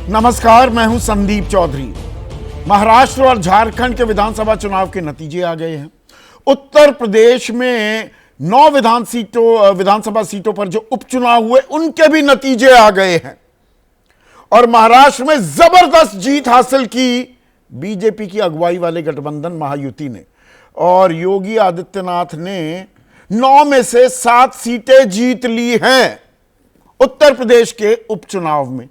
नमस्कार, मैं हूं संदीप चौधरी। महाराष्ट्र और झारखंड के विधानसभा चुनाव के नतीजे आ गए हैं। उत्तर प्रदेश में 9 विधानसभा सीटों पर जो उपचुनाव हुए उनके भी नतीजे आ गए हैं और महाराष्ट्र में जबरदस्त जीत हासिल की बीजेपी की अगुवाई वाले गठबंधन महायुति ने और योगी आदित्यनाथ ने 9 में से 7 सीटें जीत ली हैं उत्तर प्रदेश के उपचुनाव में।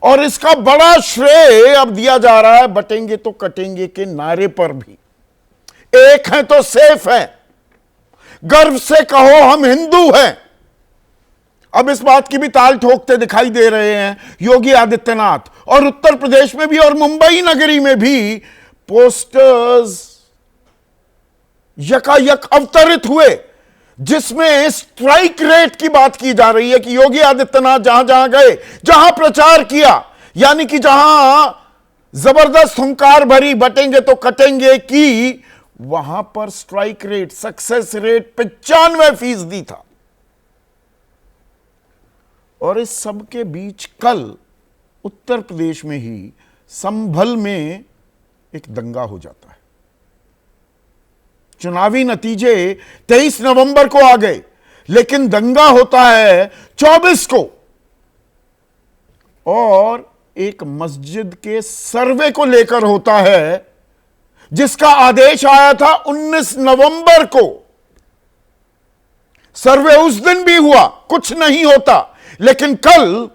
और इसका बड़ा श्रेय अब दिया जा रहा है बटेंगे तो कटेंगे के नारे पर भी। एक है तो सेफ है, गर्व से कहो हम हिंदू हैं। अब इस बात की भी ताल ठोकते दिखाई दे रहे हैं योगी आदित्यनाथ और उत्तर प्रदेश में भी और मुंबई नगरी में भी पोस्टर्स यकायक अवतरित हुए जिसमें स्ट्राइक रेट की बात की जा रही है कि योगी आदित्यनाथ जहां जहां गए, जहां प्रचार किया, यानी कि जहां जबरदस्त हुंकार भरी बटेंगे तो कटेंगे की, वहां पर स्ट्राइक रेट, सक्सेस रेट 95% था। और इस सब के बीच कल उत्तर प्रदेश में ही संभल में एक दंगा हो जाता है। चुनावी नतीजे 23 नवंबर को आ गए, लेकिन दंगा होता है 24 को और एक मस्जिद के सर्वे को लेकर होता है जिसका आदेश आया था 19 नवंबर को। सर्वे उस दिन भी हुआ, कुछ नहीं होता, लेकिन कल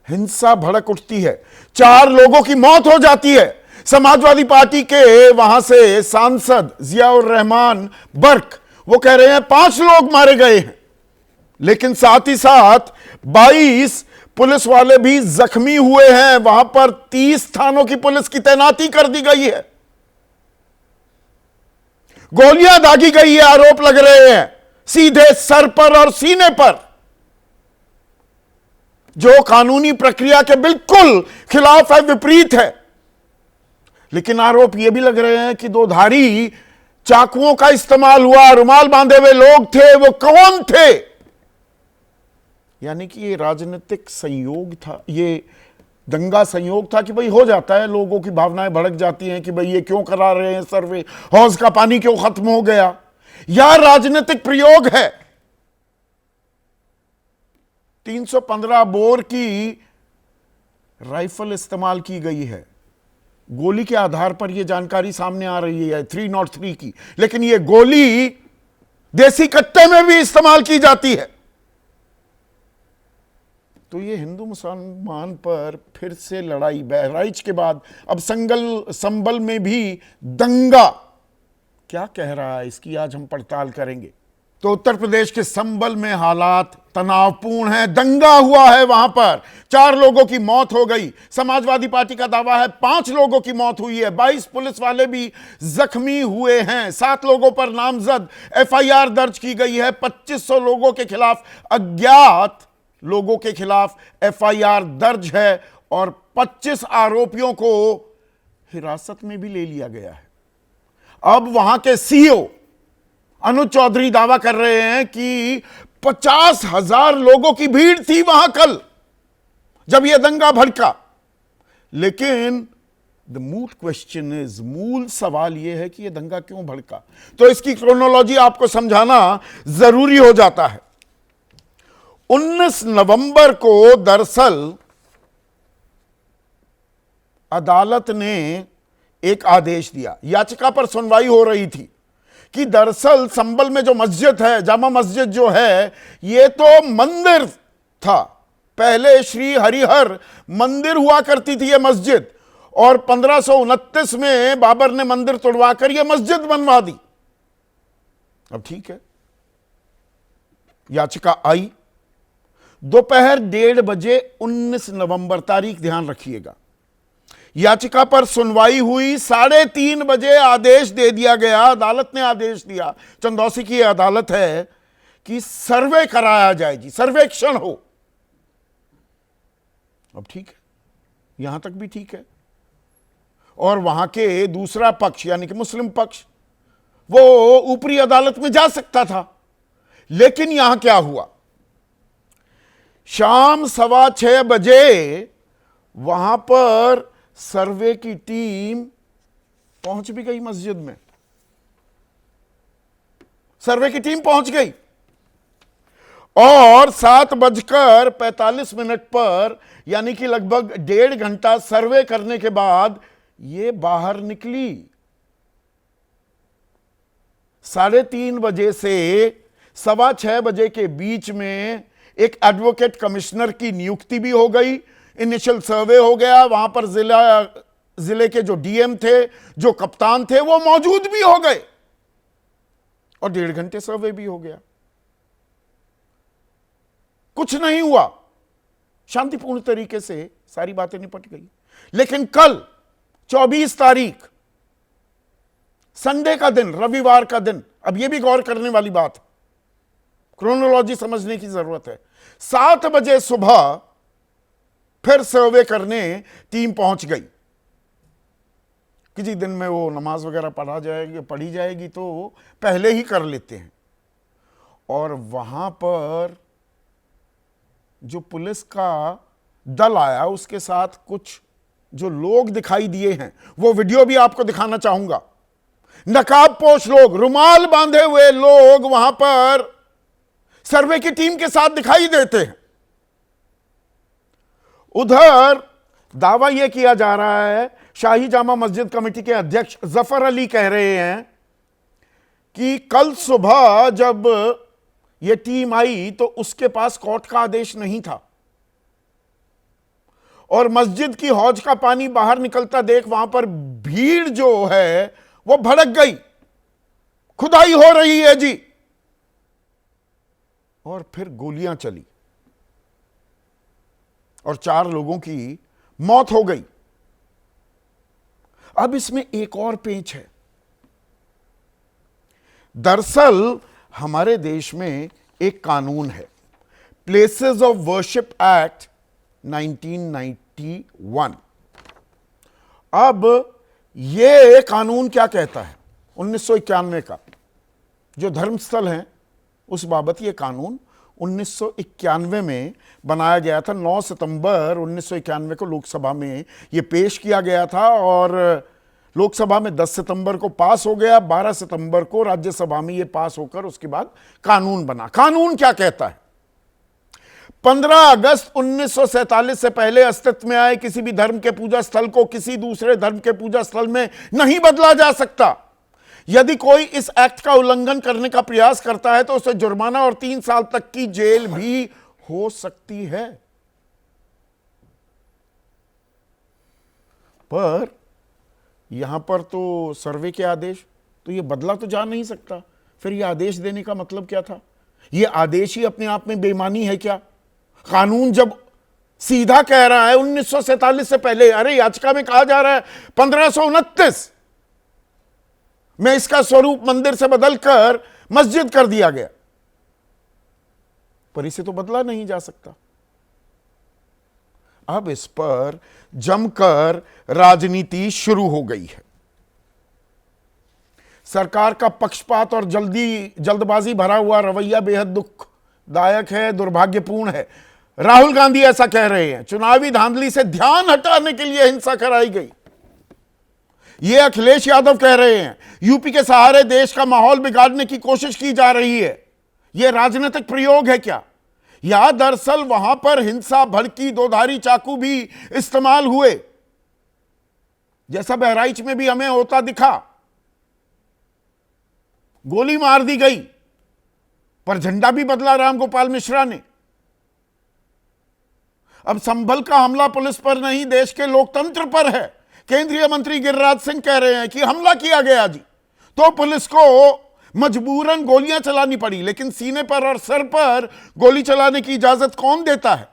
हिंसा भड़क उठती है, 4 लोगों की मौत हो जाती है। समाजवादी पार्टी के वहां से सांसद जियाउर रहमान बर्क वो कह रहे हैं 5 लोग मारे गए हैं, लेकिन साथ ही साथ 22 पुलिस वाले भी जख्मी हुए हैं। वहां पर 30 थानों की पुलिस की तैनाती कर दी गई है, गोलियां दागी गई है, आरोप लग रहे हैं सीधे सर पर और सीने पर, जो कानूनी प्रक्रिया के बिल्कुल खिलाफ है, विपरीत है। लेकिन आरोप यह भी लग रहे हैं कि 2 धारी चाकुओं का इस्तेमाल हुआ, रुमाल बांधे हुए लोग थे, वो कौन थे? यानी कि ये राजनीतिक संयोग था, ये दंगा संयोग था कि भाई हो जाता है, लोगों की भावनाएं भड़क जाती हैं कि भाई ये क्यों करा रहे हैं सर्वे, हौज का पानी क्यों खत्म हो गया, या राजनीतिक प्रयोग है। 315 बोर की राइफल इस्तेमाल की गई है, गोली के आधार पर यह जानकारी सामने आ रही है 303 की, लेकिन यह गोली देसी कट्टे में भी इस्तेमाल की जाती है। तो ये हिंदू मुसलमान पर फिर से लड़ाई, बहराइच के बाद अब संभल में भी दंगा। क्या कह रहा है इसकी आज हम पड़ताल करेंगे। तो उत्तर प्रदेश के संभल में हालात तनावपूर्ण हैं, दंगा हुआ है, वहां पर 4 लोगों की मौत हो गई। समाजवादी पार्टी का दावा है 5 लोगों की मौत हुई है, 22 पुलिस वाले भी जख्मी हुए हैं, 7 लोगों पर नामजद FIR दर्ज की गई है, 2500 लोगों के खिलाफ, अज्ञात लोगों के खिलाफ FIR दर्ज है और 25 आरोपियों को हिरासत में भी ले लिया गया है। अब वहां के CEO अनुज चौधरी दावा कर रहे हैं कि 50,000 लोगों की भीड़ थी वहां कल जब यह दंगा भड़का। लेकिन द मूल क्वेश्चन इज, मूल सवाल यह है कि यह दंगा क्यों भड़का। तो इसकी क्रोनोलॉजी आपको समझाना जरूरी हो जाता है। 19 नवंबर को दरअसल अदालत ने एक आदेश दिया, याचिका पर सुनवाई हो रही थी कि दरअसल संभल में जो मस्जिद है, जामा मस्जिद जो है, ये तो मंदिर था, पहले श्री हरिहर मंदिर हुआ करती थी ये मस्जिद, और 1529 में बाबर ने मंदिर तोड़वाकर यह मस्जिद बनवा दी। अब ठीक है, याचिका आई दोपहर 1:30 बजे 19 नवंबर, तारीख ध्यान रखिएगा। याचिका पर सुनवाई हुई, 3:30 बजे आदेश दे दिया गया, अदालत ने आदेश दिया, चंदौसी की अदालत है, कि सर्वे कराया जाए जी, सर्वेक्षण हो। अब ठीक है, यहां तक भी ठीक है। और वहां के दूसरा पक्ष यानी कि मुस्लिम पक्ष वो ऊपरी अदालत में जा सकता था, लेकिन यहां क्या हुआ, शाम 6:15 बजे वहां पर सर्वे की टीम पहुंच भी गई मस्जिद में, सर्वे की टीम पहुंच गई और 7:45 पर, यानी कि लगभग 1.5 घंटा सर्वे करने के बाद ये बाहर निकली। 3:30 बजे से 6:15 बजे के बीच में एक एडवोकेट कमिश्नर की नियुक्ति भी हो गई, इनिशियल सर्वे हो गया, वहां पर जिले के जो डीएम थे, जो कप्तान थे, वो मौजूद भी हो गए और 1.5 घंटे सर्वे भी हो गया। कुछ नहीं हुआ, शांतिपूर्ण तरीके से सारी बातें निपट गई। लेकिन कल 24 तारीख, संडे का दिन, रविवार का दिन, अब यह भी गौर करने वाली बात, क्रोनोलॉजी समझने की जरूरत है। 7 बजे सुबह फिर सर्वे करने टीम पहुंच गई। किसी दिन में वो नमाज वगैरह पढ़ी जाएगी तो पहले ही कर लेते हैं। और वहां पर जो पुलिस का दल आया, उसके साथ कुछ जो लोग दिखाई दिए हैं, वो वीडियो भी आपको दिखाना चाहूंगा। नकाबपोश लोग, रुमाल बांधे हुए लोग वहां पर सर्वे की टीम के साथ दिखाई देते हैं। उधर दावा यह किया जा रहा है, शाही जामा मस्जिद कमेटी के अध्यक्ष जफर अली कह रहे हैं कि कल सुबह जब यह टीम आई तो उसके पास कोर्ट का आदेश नहीं था और मस्जिद की हौज का पानी बाहर निकलता देख वहां पर भीड़ जो है वो भड़क गई, खुदाई हो रही है जी, और फिर गोलियां चली और 4 लोगों की मौत हो गई। अब इसमें एक और पेंच है। दरअसल हमारे देश में एक कानून है, प्लेसेस ऑफ वर्शिप एक्ट 1991। अब यह कानून क्या कहता है? 1991 का जो धर्मस्थल है उस बाबत यह कानून 1991 में बनाया गया था। 9 सितंबर 1991 को लोकसभा में यह पेश किया गया था और लोकसभा में 10 सितंबर को पास हो गया। 12 सितंबर को राज्यसभा में यह पास होकर उसके बाद कानून बना। कानून क्या कहता है? 15 अगस्त 1947 से पहले अस्तित्व में आए किसी भी धर्म के पूजा स्थल को किसी दूसरे धर्म के पूजा स्थल में नहीं बदला जा सकता। यदि कोई इस एक्ट का उल्लंघन करने का प्रयास करता है तो उसे जुर्माना और 3 साल तक की जेल भी हो सकती है। पर यहां पर तो सर्वे के आदेश, तो यह बदला तो जा नहीं सकता। फिर यह आदेश देने का मतलब क्या था? यह आदेश ही अपने आप में बेईमानी है क्या? कानून जब सीधा कह रहा है 1947 से पहले, अरे याचिका में कहा जा रहा है 1529 में इसका स्वरूप मंदिर से बदलकर मस्जिद कर दिया गया, पर इसे तो बदला नहीं जा सकता। अब इस पर जमकर राजनीति शुरू हो गई है। सरकार का पक्षपात और जल्दबाजी भरा हुआ रवैया बेहद दुखदायक है, दुर्भाग्यपूर्ण है। राहुल गांधी ऐसा कह रहे हैं, चुनावी धांधली से ध्यान हटाने के लिए हिंसा कराई गई। यह अखिलेश यादव कह रहे हैं, यूपी के सहारे देश का माहौल बिगाड़ने की कोशिश की जा रही है। यह राजनीतिक प्रयोग है क्या? या दरअसल वहां पर हिंसा भड़की, 2 धारी चाकू भी इस्तेमाल हुए, जैसा बहराइच में भी हमें होता दिखा। गोली मार दी गई, पर झंडा भी बदला राम गोपाल मिश्रा ने। अब संभल का हमला पुलिस पर नहीं, देश के लोकतंत्र पर है। केंद्रीय मंत्री गिरिराज सिंह कह रहे हैं कि हमला किया गया जी, तो पुलिस को मजबूरन गोलियां चलानी पड़ी, लेकिन सीने पर और सर पर गोली चलाने की इजाजत कौन देता है?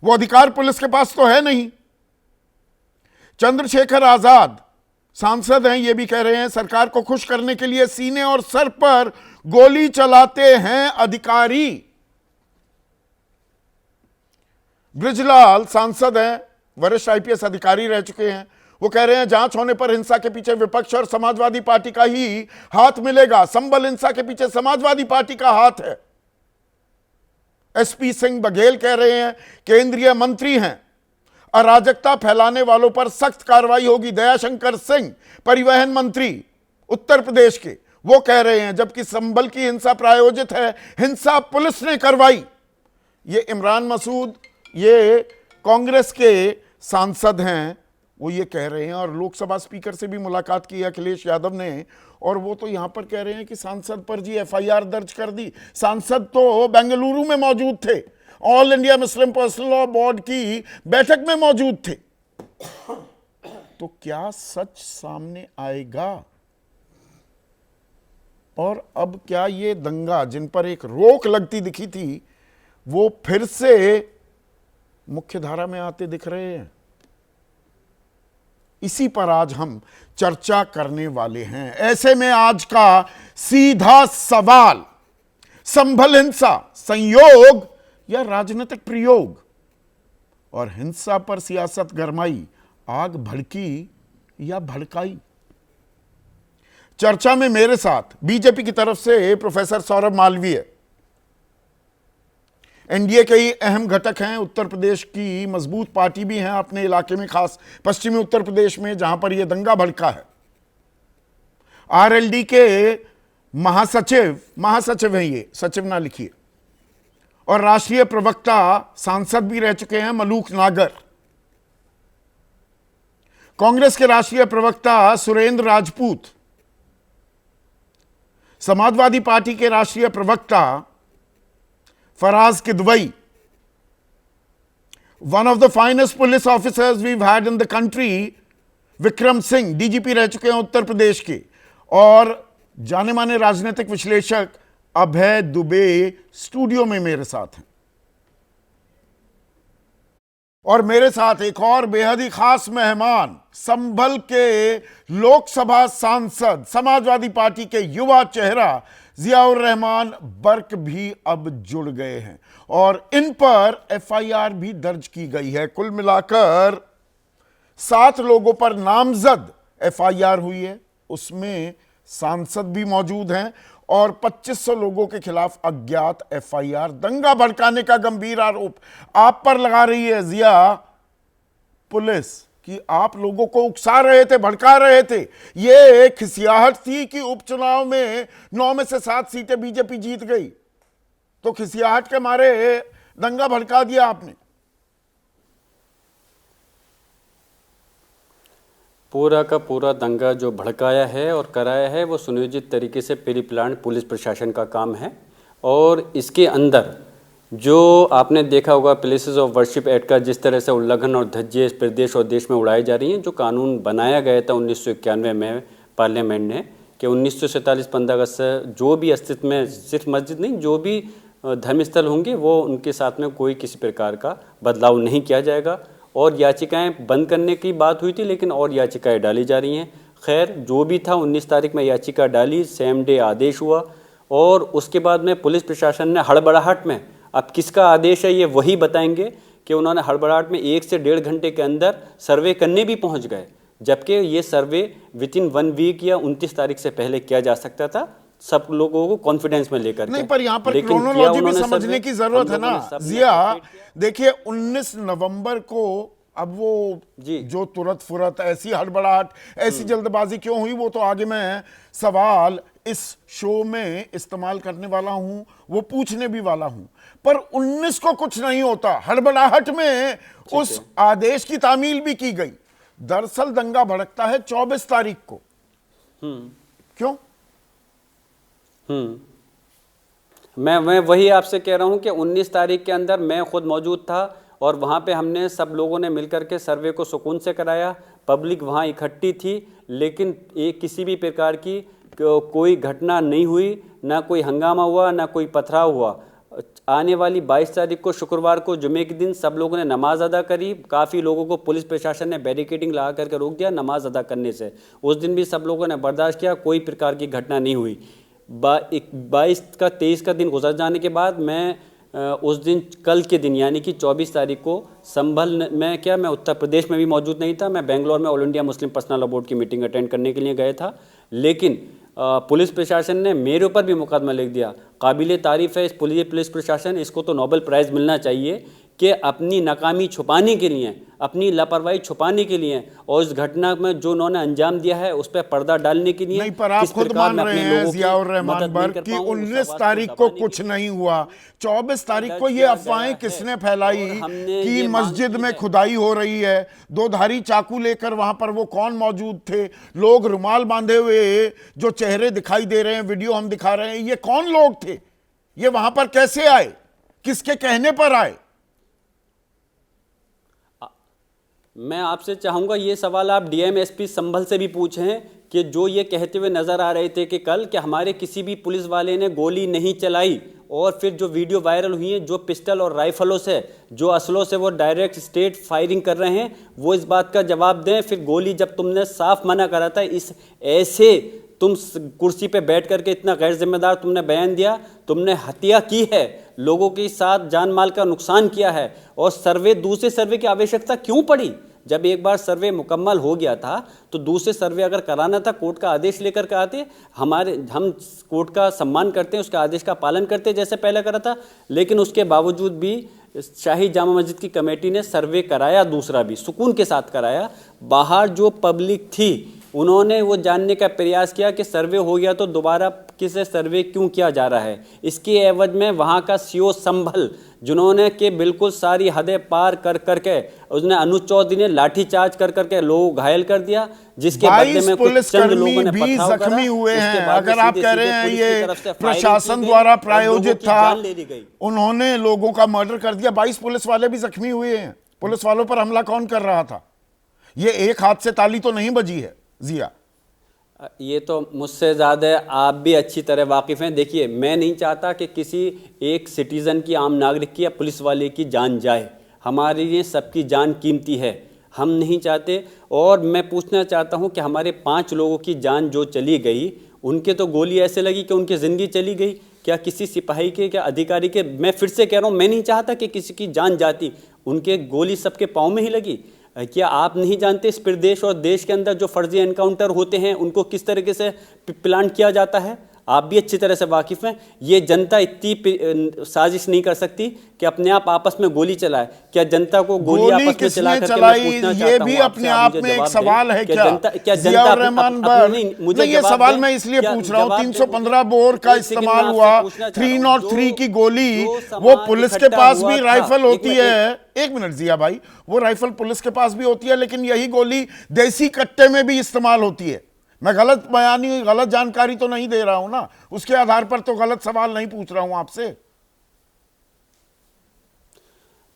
वो अधिकार पुलिस के पास तो है नहीं। चंद्रशेखर आजाद सांसद हैं, ये भी कह रहे हैं सरकार को खुश करने के लिए सीने और सर पर गोली चलाते हैं अधिकारी। बृजलाल सांसद हैं, वरिष्ठ आईपीएस अधिकारी रह चुके हैं, वो कह रहे हैं जांच होने पर हिंसा के पीछे विपक्ष और समाजवादी पार्टी का ही हाथ मिलेगा। संभल हिंसा के पीछे समाजवादी पार्टी का हाथ है। एसपी सिंह बघेल कह रहे हैं, केंद्रीय मंत्री हैं, अराजकता फैलाने वालों पर सख्त कार्रवाई होगी। दयाशंकर सिंह परिवहन मंत्री उत्तर प्रदेश के, वो कह रहे हैं, जबकि संभल की हिंसा प्रायोजित है, हिंसा पुलिस ने करवाई। ये इमरान मसूद, ये कांग्रेस के सांसद हैं, वो ये कह रहे हैं। और लोकसभा स्पीकर से भी मुलाकात की अखिलेश यादव ने, और वो तो यहां पर कह रहे हैं कि सांसद पर जी एफआईआर दर्ज कर दी। सांसद तो बेंगलुरु में मौजूद थे, all India Muslim personal law board की बैठक में मौजूद थे। तो क्या सच सामने आएगा? और अब क्या ये दंगा जिन पर एक रोक लगती दिखी थी, वो फिर से मुख्य धारा में आते दिख रहे हैं? इसी पर आज हम चर्चा करने वाले हैं। ऐसे में आज का सीधा सवाल, संभल हिंसा संयोग या राजनीतिक प्रयोग? और हिंसा पर सियासत गरमाई, आग भड़की या भड़काई? चर्चा में मेरे साथ बीजेपी की तरफ से प्रोफेसर सौरभ मालवीय, एनडीए के ही अहम घटक हैं, उत्तर प्रदेश की मजबूत पार्टी भी हैं अपने इलाके में, खास पश्चिमी उत्तर प्रदेश में जहां पर यह दंगा भड़का है। आरएलडी के महासचिव हैं, ये सचिव ना लिखिए, और राष्ट्रीय प्रवक्ता, सांसद भी रह चुके हैं मलूक नागर। कांग्रेस के राष्ट्रीय प्रवक्ता सुरेंद्र राजपूत, समाजवादी पार्टी के राष्ट्रीय प्रवक्ता Faraz Kidwai, one of the finest police officers we had in the country, Vikram Singh, DGP रह चुके हैं उत्तर प्रदेश के, और जाने माने राजनीतिक विश्लेषक अभय दुबे स्टूडियो में मेरे साथ हैं। और मेरे साथ एक और बेहद ही खास मेहमान, संभल के लोकसभा सांसद, समाजवादी पार्टी के युवा चेहरा जियाउर रहमान बर्क भी अब जुड़ गए हैं, और इन पर एफआईआर भी दर्ज की गई है। कुल मिलाकर 7 लोगों पर नामजद एफआईआर हुई है, उसमें सांसद भी मौजूद हैं, और 2500 लोगों के खिलाफ अज्ञात एफआईआर। दंगा भड़काने का गंभीर आरोप आप पर लगा रही है जिया पुलिस कि आप लोगों को उकसा रहे थे, भड़का रहे थे। ये खिसियाहट थी कि उपचुनाव में 9 में से 7 सीटें बीजेपी जीत गई, तो खिसियाहट के मारे दंगा भड़का दिया आपने। पूरा का पूरा दंगा जो भड़काया है और कराया है, वो सुनियोजित तरीके से प्री प्लान पुलिस प्रशासन का काम है। और इसके अंदर जो आपने देखा होगा, प्लेसेस ऑफ वर्शिप एक्ट का जिस तरह से उल्लंघन और धज्जियां इस प्रदेश और देश में उड़ाई जा रही हैं, जो कानून बनाया गया था 1991 में पार्लियामेंट ने, कि 1947 15 अगस्त से जो भी अस्तित्व में, सिर्फ मस्जिद नहीं, जो भी धर्मस्थल होंगे वो उनके साथ में कोई किसी प्रकार का बदलाव नहीं किया जाएगा। और याचिकाएं बंद करने की बात हुई थी, लेकिन और याचिकाएं डाली जा रही हैं। खैर, जो भी था 19 तारीख में याचिका डाली, सेम डे आदेश हुआ, और उसके बाद में पुलिस प्रशासन ने हड़बड़ाहट में, अब किसका आदेश है ये वही बताएंगे, कि उन्होंने हड़बड़ाहट में 1 से 1.5 घंटे के अंदर सर्वे करने भी पहुंच गए, जबकि ये सर्वे विथिन 1 वीक या 29 तारीख से पहले किया जा सकता था, सब लोगों को कॉन्फिडेंस में लेकर। नहीं, पर यहाँ पर क्रोनोलॉजी भी समझने की जरूरत है ना जिया। देखिए 19 नवंबर को, अब वो जो तुरंत फुरत, ऐसी हड़बड़ाहट, ऐसी जल्दबाजी क्यों हुई, वो तो आगे मैं सवाल इस शो में इस्तेमाल करने वाला हूं, वो पूछने भी वाला हूं। पर 19 को कुछ नहीं होता, हड़बड़ाहट में उस आदेश की तामील भी की गई। दरअसल दंगा भड़कता है 24 तारीख को। क्यों? मैं वही आपसे कह रहा हूं कि 19 तारीख के अंदर मैं खुद मौजूद था, और वहाँ पे हमने सब लोगों ने मिलकर के सर्वे को सुकून से कराया। पब्लिक वहाँ इकट्ठी थी, लेकिन एक किसी भी प्रकार की कोई घटना नहीं हुई, ना कोई हंगामा हुआ, ना कोई पथराव हुआ। आने वाली 22 तारीख को शुक्रवार को जुमे के दिन सब लोगों ने नमाज अदा करी। काफ़ी लोगों को पुलिस प्रशासन ने बैरिकेडिंग लगा करके रोक दिया नमाज अदा करने से। उस दिन भी सब लोगों ने बर्दाश्त किया, कोई प्रकार की घटना नहीं हुई। 22 का 23 का दिन गुजर जाने के बाद मैं उस दिन, कल के दिन यानी कि 24 तारीख को संभल में, क्या मैं उत्तर प्रदेश में भी मौजूद नहीं था, मैं बेंगलोर में all India Muslim personal law board की मीटिंग अटेंड करने के लिए गया था। लेकिन पुलिस प्रशासन ने मेरे ऊपर भी मुकदमा लिख दिया। काबिले तारीफ़ है इस पुलिस प्रशासन, इसको तो नोबेल प्राइज़ मिलना चाहिए कि अपनी नाकामी छुपाने के लिए अपनी लापरवाही छुपाने के लिए और इस घटना में जो उन्होंने अंजाम दिया है उस पर पर्दा डालने के लिए। नहीं, पर आप खुद मान रहे हैं जियाउर रहमान बर्क कि 19 तारीख को कुछ नहीं हुआ, 24 तारीख को ये अफवाहें किसने फैलाई कि मस्जिद में खुदाई हो रही है, दो धारी चाकू लेकर वहां पर वो कौन मौजूद थे, लोग रुमाल बांधे हुए जो चेहरे दिखाई दे रहे हैं, वीडियो हम दिखा रहे हैं, ये कौन लोग थे, ये वहां पर कैसे आए, किसके कहने पर आए? मैं आपसे चाहूंगा ये सवाल आप डीएमएसपी संभल से भी पूछें कि जो ये कहते हुए नजर आ रहे थे कि कल कि हमारे किसी भी पुलिस वाले ने गोली नहीं चलाई, और फिर जो वीडियो वायरल हुई है जो पिस्टल और राइफलों से, जो असलों से वो डायरेक्ट स्ट्रेट फायरिंग कर रहे हैं, वो इस बात का जवाब दें। फिर गोली जब तुमने साफ मना करा था, इस ऐसे तुम कुर्सी पे बैठ करके इतना गैर जिम्मेदार तुमने बयान दिया, तुमने हत्या की है, लोगों के साथ जान माल का नुकसान किया है, और दूसरे सर्वे की आवश्यकता क्यों पड़ी? जब एक बार सर्वे मुकम्मल हो गया था तो दूसरे सर्वे अगर कराना था, कोर्ट का आदेश लेकर के आते। हम कोर्ट का सम्मान करते हैं, उसके आदेश का पालन करते हैं जैसे पहले करा था, लेकिन उसके बावजूद भी शाही जामा मस्जिद की कमेटी ने सर्वे कराया, दूसरा भी सुकून के साथ कराया। बाहर जो पब्लिक थी उन्होंने वो जानने का प्रयास किया कि सर्वे हो गया तो दोबारा किसे सर्वे क्यों किया जा रहा है। इसके एवज में वहाँ का सीओ संभल, जिन्होंने के बिल्कुल सारी हदें पार कर करके उसने अनुज चौधरी ने लाठीचार्ज कर करके लोगों को घायल कर दिया, जिसके बदले में कुछ चंद लोगों ने भी पथराव करा। जख्मी हुए हैं। उसके बाद अगर आप कह रहे हैं ये प्रशासन द्वारा प्रायोजित था, उन्होंने लोगों का मर्डर कर दिया, 22 पुलिस वाले भी जख्मी हुए हैं। पुलिस वालों पर हमला कौन कर रहा था? ये एक हाथ से ताली तो नहीं बजी है जिया। ये तो मुझसे ज़्यादा आप भी अच्छी तरह वाकिफ़ हैं। देखिए, मैं नहीं चाहता कि किसी एक सिटीज़न की, आम नागरिक की या पुलिस वाले की जान जाए। हमारे लिए सबकी जान कीमती है, हम नहीं चाहते। और मैं पूछना चाहता हूं कि हमारे 5 लोगों की जान जो चली गई, उनके तो गोली ऐसे लगी कि उनकी ज़िंदगी चली गई। क्या किसी सिपाही के, क्या अधिकारी के? मैं फिर से कह रहा हूँ, मैं नहीं चाहता कि किसी की जान जाती, उनके गोली सबके पाँव में ही लगी। क्या आप नहीं जानते इस प्रदेश और देश के अंदर जो फर्जी एनकाउंटर होते हैं उनको किस तरीके से प्लान किया जाता है? आप भी अच्छी तरह से वाकिफ़ हैं। ये जनता इतनी साजिश नहीं कर सकती कि अपने आप आपस में गोली चलाए। क्या जनता को गोली आपस में चला करके मैं पूछना चाहता हूं, ये भी अपने आप में एक सवाल है। क्या जियाउर रहमान बर्क, मुझे ये सवाल मैं इसलिए पूछ रहा हूँ, 315 बोर का इस्तेमाल हुआ, 303 की गोली, वो पुलिस के पास भी राइफल होती है। एक मिनट जिया भाई, वो राइफल पुलिस के पास भी होती है, लेकिन यही गोली देसी कट्टे में भी इस्तेमाल होती है। मैं गलत बयानी, गलत जानकारी तो नहीं दे रहा हूं ना, उसके आधार पर तो गलत सवाल नहीं पूछ रहा हूं आपसे।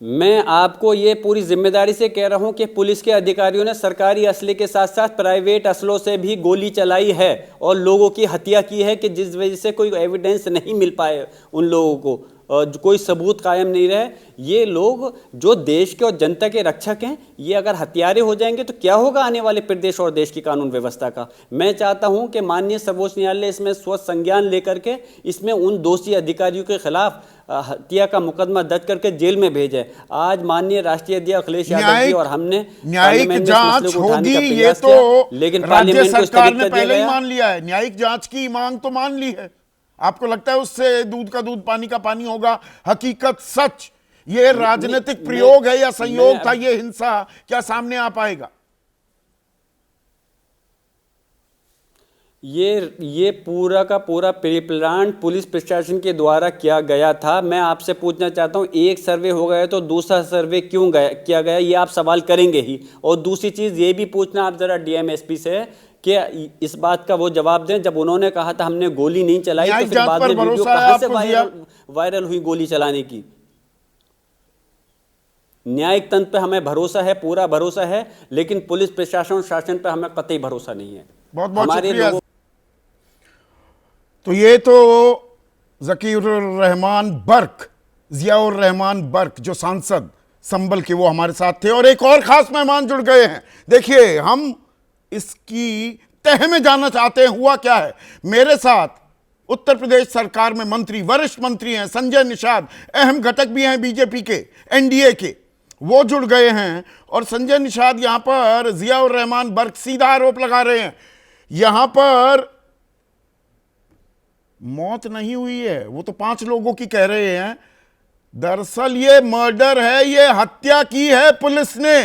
मैं आपको ये पूरी जिम्मेदारी से कह रहा हूं कि पुलिस के अधिकारियों ने सरकारी असले के साथ साथ प्राइवेट असलों से भी गोली चलाई है और लोगों की हत्या की है, कि जिस वजह से कोई एविडेंस नहीं मिल पाए उन लोगों को, कोई सबूत कायम नहीं रहे। ये लोग जो देश के और जनता के रक्षक हैं, ये अगर हत्यारे हो जाएंगे तो क्या होगा आने वाले प्रदेश और देश की कानून व्यवस्था का? मैं चाहता हूं कि माननीय सर्वोच्च न्यायालय इसमें स्वच्छ संज्ञान लेकर के इसमें उन दोषी अधिकारियों के खिलाफ हत्या का मुकदमा दर्ज करके जेल में भेजे। आज माननीय राष्ट्रीय अध्यक्ष अखिलेश यादव जी और हमने न्यायिक जांच होगी, ये तो लेकिन राज्य सरकार ने पहले ही मान लिया है। न्यायिक जांच की मांग तो मान ली है। आपको लगता है उससे दूध का दूध पानी का पानी होगा? हकीकत, सच, ये राजनीतिक प्रयोग है या संयोग था, ये हिंसा, क्या सामने आ पाएगा? ये पूरा का पूरा प्लान पुलिस प्रशासन के द्वारा किया गया था। मैं आपसे पूछना चाहता हूं, एक सर्वे हो गया तो दूसरा सर्वे क्यों किया गया? ये आप सवाल करेंगे ही। और दूसरी चीज ये भी पूछना आप जरा डीएमएसपी से कि इस बात का वो जवाब दें, जब उन्होंने कहा था हमने गोली नहीं चलाई, तो फिर बाद में वीडियो कहां से वायरल हुई गोली चलाने की? न्यायिक तंत्र पे हमें भरोसा है, पूरा भरोसा है, लेकिन पुलिस प्रशासन और शासन पे हमें कतई भरोसा नहीं है। बहुत बहुत शुक्रिया। तो ये तो ज़कीरुर रहमान बर्क, जियाउर रहमान बर्क, जो सांसद संभल के, वो हमारे साथ थे। और एक और खास मेहमान जुड़ गए हैं। देखिए, हम इसकी तह में जानना चाहते हैं हुआ क्या है। मेरे साथ उत्तर प्रदेश सरकार में मंत्री, वरिष्ठ मंत्री हैं संजय निषाद, अहम घटक भी हैं बीजेपी के, एनडीए के, वो जुड़ गए हैं। और संजय निषाद यहां पर जियाउर रहमान बर्क सीधा आरोप लगा रहे हैं, यहां पर मौत नहीं हुई है, वो तो 5 लोगों की कह रहे हैं। दरअसल ये मर्डर है, ये हत्या की है पुलिस ने।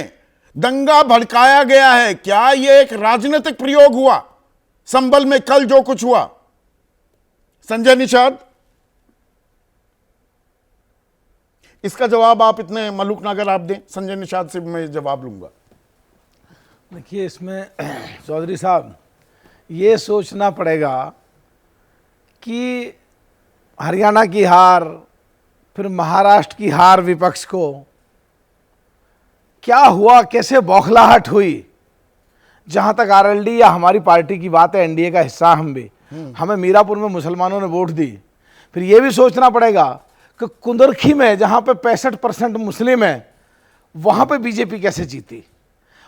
दंगा भड़काया गया है। क्या यह एक राजनीतिक प्रयोग हुआ संभल में कल जो कुछ हुआ? संजय निषाद, इसका जवाब आप इतने मलूक नगर आप दें, संजय निषाद से मैं जवाब लूंगा। देखिए, इसमें चौधरी साहब ये सोचना पड़ेगा कि हरियाणा की हार, फिर महाराष्ट्र की हार विपक्ष को क्या हुआ, कैसे बौखलाहट हुई। जहां तक आरएलडी या हमारी पार्टी की बात है, एनडीए का हिस्सा हम भी, हमें मीरापुर में मुसलमानों ने वोट दी। फिर यह भी सोचना पड़ेगा कि कुंदरखी में जहां पे 65% मुस्लिम है, वहां पे बीजेपी कैसे जीती।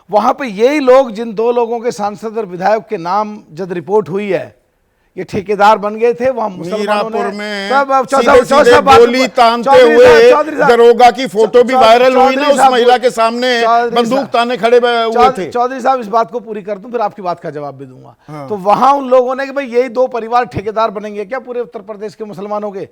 वहां पे यही लोग, जिन 2 लोगों के सांसद और विधायक के नाम जब रिपोर्ट हुई है, ये ठेकेदार बन गए थे। वहां मीरापुर में सीधे गोली तानते हुए दरोगा की फोटो भी वायरल हुई ना, उस महिला के सामने बंदूक ताने खड़े हुए थे। चौधरी साहब, इस बात को पूरी कर दूं, फिर आपकी बात का जवाब भी दूंगा। तो वहां उन लोगों ने कि भाई यही 2 परिवार ठेकेदार बनेंगे क्या पूरे उत्तर प्रदेश के मुसलमानों के,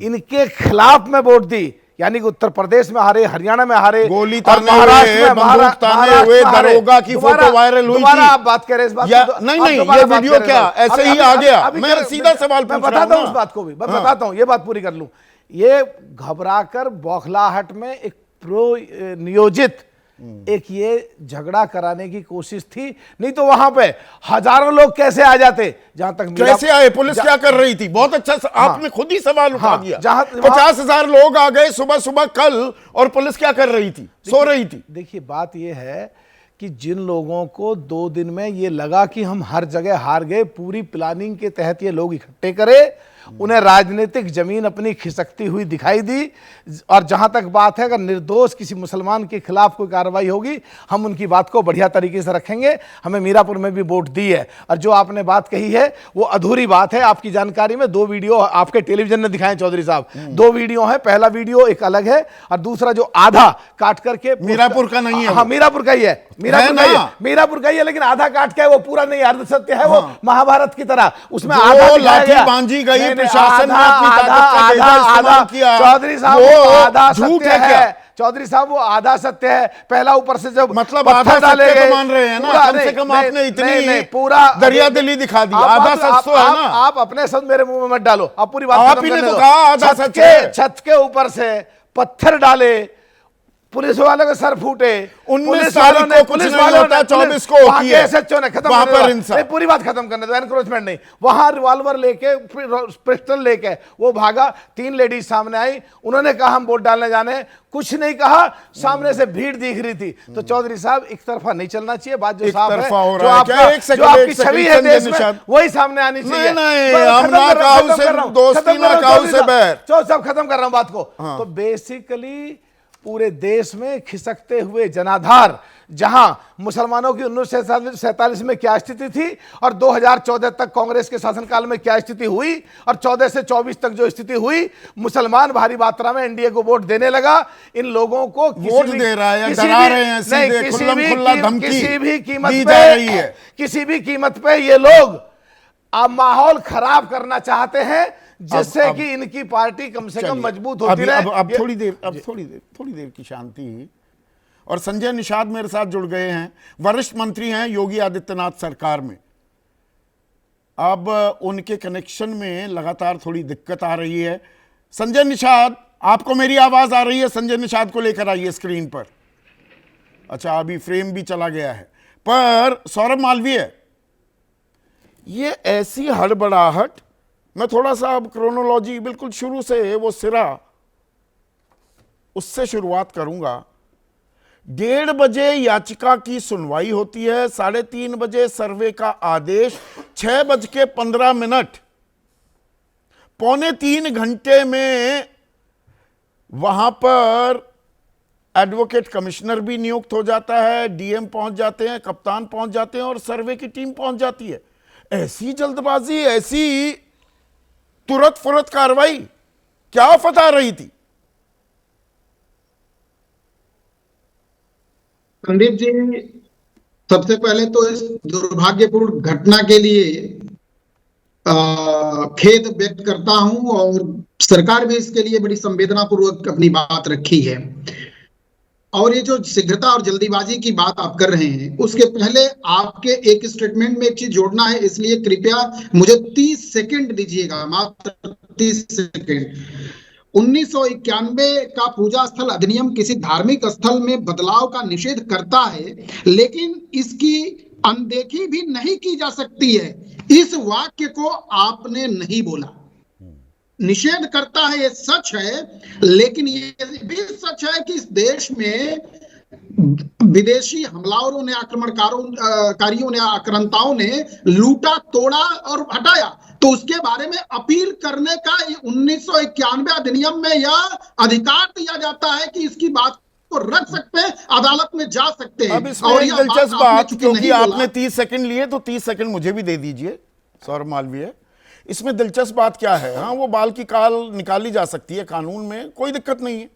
इनके खिलाफ में वोट दी। यानी कि उत्तर प्रदेश में हारे, हरियाणा में हारे, गोली ताने हुए, बंदूक ताने हुए, दरोगा की फोटो वायरल हुई थी। आप बात करें इस बात को? नहीं, ये वीडियो क्या ऐसे ही आ गया? मैं सीधा सवाल मैं बताता हूं, उस बात को भी मैं बताता हूं, ये बात पूरी कर लूं। ये घबराकर बौखलाहट में एक नियोजित एक ये झगड़ा कराने की कोशिश थी, नहीं तो वहां पे हजारों लोग कैसे आ जाते। जहां तक कैसे आए, पुलिस क्या कर रही थी? बहुत अच्छा आपने खुद ही सवाल उठा दिया। 50,000 लोग आ गए सुबह सुबह कल, और पुलिस क्या कर रही थी? सो रही थी। देखिए, बात यह है कि जिन लोगों को 2 दिन में ये लगा कि हम हर जगह हार गए, पूरी प्लानिंग के तहत ये लोग इकट्ठे करे, उन्हें राजनीतिक जमीन अपनी खिसकती हुई दिखाई दी। और जहां तक बात है, अगर निर्दोष किसी मुसलमान के खिलाफ कोई कार्रवाई होगी, हम उनकी बात को बढ़िया तरीके से रखेंगे। हमें मीरापुर में भी वोट दी है, और जो आपने बात कही है वो अधूरी बात है। आपकी जानकारी में 2 वीडियो आपके टेलीविजन ने दिखाए चौधरी साहब, 2 वीडियो है। पहला वीडियो एक अलग है, और दूसरा जो आधा काट करके मीरापुर का नहीं है। हाँ, मीरापुर का ही है, मीरापुर का ही है, लेकिन आधा काट के वो पूरा नहीं, अर्ध सत्य है। वो महाभारत की तरह उसमें आधा लाठी बांधी गई, प्रशासन ने अपनी ताकत का बेहतर इस्तेमाल किया। चौधरी साहब, वो आधा सत्य है। चौधरी साहब, वो आधा सत्य है। पहला ऊपर से जब मतलब आधा सत्य तो मान रहे हैं ना, कम से कम आपने इतनी पूरा दरिया दिली दिखा दी। आधा सच तो है ना। आप अपने शब्द मेरे मुंह में मत डालो, आप पूरी बात आप ही ने तो कहा आधा सच है। छत के ऊपर से पत्थर डाले, पुलिस वालों के सर फूटे, 19 तारीख को पुलिस वालों ने 24 को होती है ने खत्म, वहां पर पूरी बात खत्म करने दो, एनक्रोचमेंट नहीं। वहां रिवॉल्वर लेके, पिस्टल लेके वो भागा। 3 लेडीज सामने आई, उन्होंने कहा हम वोट डालने जाने, कुछ नहीं कहा, सामने से भीड़ दिख रही थी। तो चौधरी साहब, एक तरफा नहीं चलना चाहिए। बात जो साफ है, जो आपकी छवि है देश में, वही सामने आनी चाहिए। सब खत्म कर रहा हूं बात को। तो बेसिकली पूरे देश में खिसकते हुए जनाधार, जहां मुसलमानों की 1947 में क्या स्थिति थी, और 2014 तक कांग्रेस के शासनकाल में क्या स्थिति हुई, और 14 से 24 तक जो स्थिति हुई, मुसलमान भारी मात्रा में एनडीए को वोट देने लगा। इन लोगों को वोट दे रहा है, डरा रहे हैं, सीधे खुल्लम-खुल्ला धमकी किसी भी कीमत दी जा रही है। किसी भी कीमत पे ये लोग अब माहौल खराब करना चाहते हैं, जिससे कि इनकी पार्टी कम से कम मजबूत होती रहे। अब थोड़ी देर की शांति। और संजय निषाद मेरे साथ जुड़ गए हैं, वरिष्ठ मंत्री हैं योगी आदित्यनाथ सरकार में। अब उनके कनेक्शन में लगातार थोड़ी दिक्कत आ रही है। संजय निषाद, आपको मेरी आवाज आ रही है? संजय निषाद को लेकर आइए स्क्रीन पर। अच्छा, अभी फ्रेम भी चला गया है। पर सौरभ मालवीय, ये ऐसी हड़बड़ाहट, मैं थोड़ा सा अब क्रोनोलॉजी बिल्कुल शुरू से वो सिरा उससे शुरुआत करूंगा। 1:30 बजे याचिका की सुनवाई होती है, 3:30 बजे सर्वे का आदेश, 6:15, 2.25 घंटे में वहां पर एडवोकेट कमिश्नर भी नियुक्त हो जाता है, डीएम पहुंच जाते हैं, कप्तान पहुंच जाते हैं, और सर्वे की टीम पहुंच जाती है। ऐसी जल्दबाजी, ऐसी तुरंत फुरत कार्रवाई, क्या आफत आ रही थी? संदीप जी, सबसे पहले तो इस दुर्भाग्यपूर्ण घटना के लिए खेद व्यक्त करता हूं, और सरकार भी इसके लिए बड़ी संवेदनापूर्वक अपनी बात रखी है। और ये जो शीघ्रता और जल्दीबाजी की बात आप कर रहे हैं, उसके पहले आपके एक स्टेटमेंट में एक चीज जोड़ना है, इसलिए कृपया मुझे 30 सेकंड दीजिएगा, मात्र 30 सेकंड। 1991 का पूजा स्थल अधिनियम किसी धार्मिक स्थल में बदलाव का निषेध करता है, लेकिन इसकी अनदेखी भी नहीं की जा सकती है। इस वाक्य को आपने नहीं बोला। निषेध करता है, ये सच है, लेकिन ये भी सच है कि इस देश में विदेशी हमलावरों ने, कारियों ने, आक्रांताओं ने लूटा, तोड़ा और हटाया, तो उसके बारे में अपील करने का 1991 अधिनियम में यह अधिकार दिया जाता है कि इसकी बात को रख सकते हैं, अदालत में जा सकते हैं। अब इसमें एक दिलचस्प बात, क्योंकि आपने 30 सेकंड लिए तो 30 सेकंड मुझे भी दे दीजिए सौरभ मालवीय। इसमें दिलचस्प बात क्या है? हाँ, वो बाल की काल निकाली जा सकती है कानून में, कोई दिक्कत नहीं है,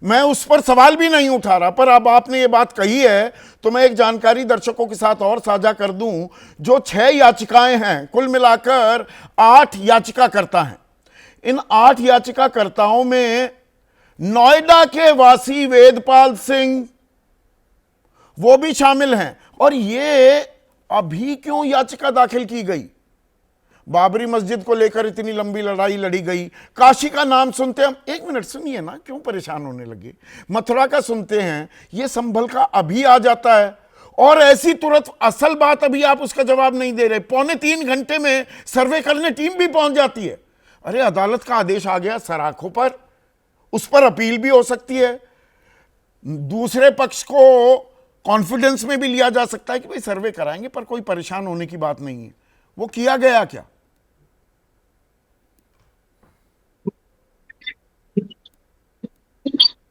मैं उस पर सवाल भी नहीं उठा रहा। पर अब आपने ये बात कही है तो मैं एक जानकारी दर्शकों के साथ और साझा कर दूं। जो 6 याचिकाएं हैं, कुल मिलाकर 8 याचिकाकर्ता हैं। इन 8 याचिकाकर्ताओं में नोएडा के वासी वेदपाल सिंह वो भी शामिल हैं। और ये अभी क्यों याचिका दाखिल की गई? बाबरी मस्जिद को लेकर इतनी लंबी लड़ाई लड़ी गई, काशी का नाम सुनते हम, एक मिनट सुनिए ना, क्यों परेशान होने लगे? मथुरा का सुनते हैं, ये संभल का अभी आ जाता है, और ऐसी तुरंत असल बात अभी आप उसका जवाब नहीं दे रहे। 2.25 घंटे में सर्वे करने टीम भी पहुंच जाती है। अरे अदालत का आदेश आ गया सराखों पर, उस पर अपील भी हो सकती है, दूसरे पक्ष को कॉन्फिडेंस में भी लिया जा सकता है कि भाई सर्वे कराएंगे, पर कोई परेशान होने की बात नहीं है। वो किया गया क्या?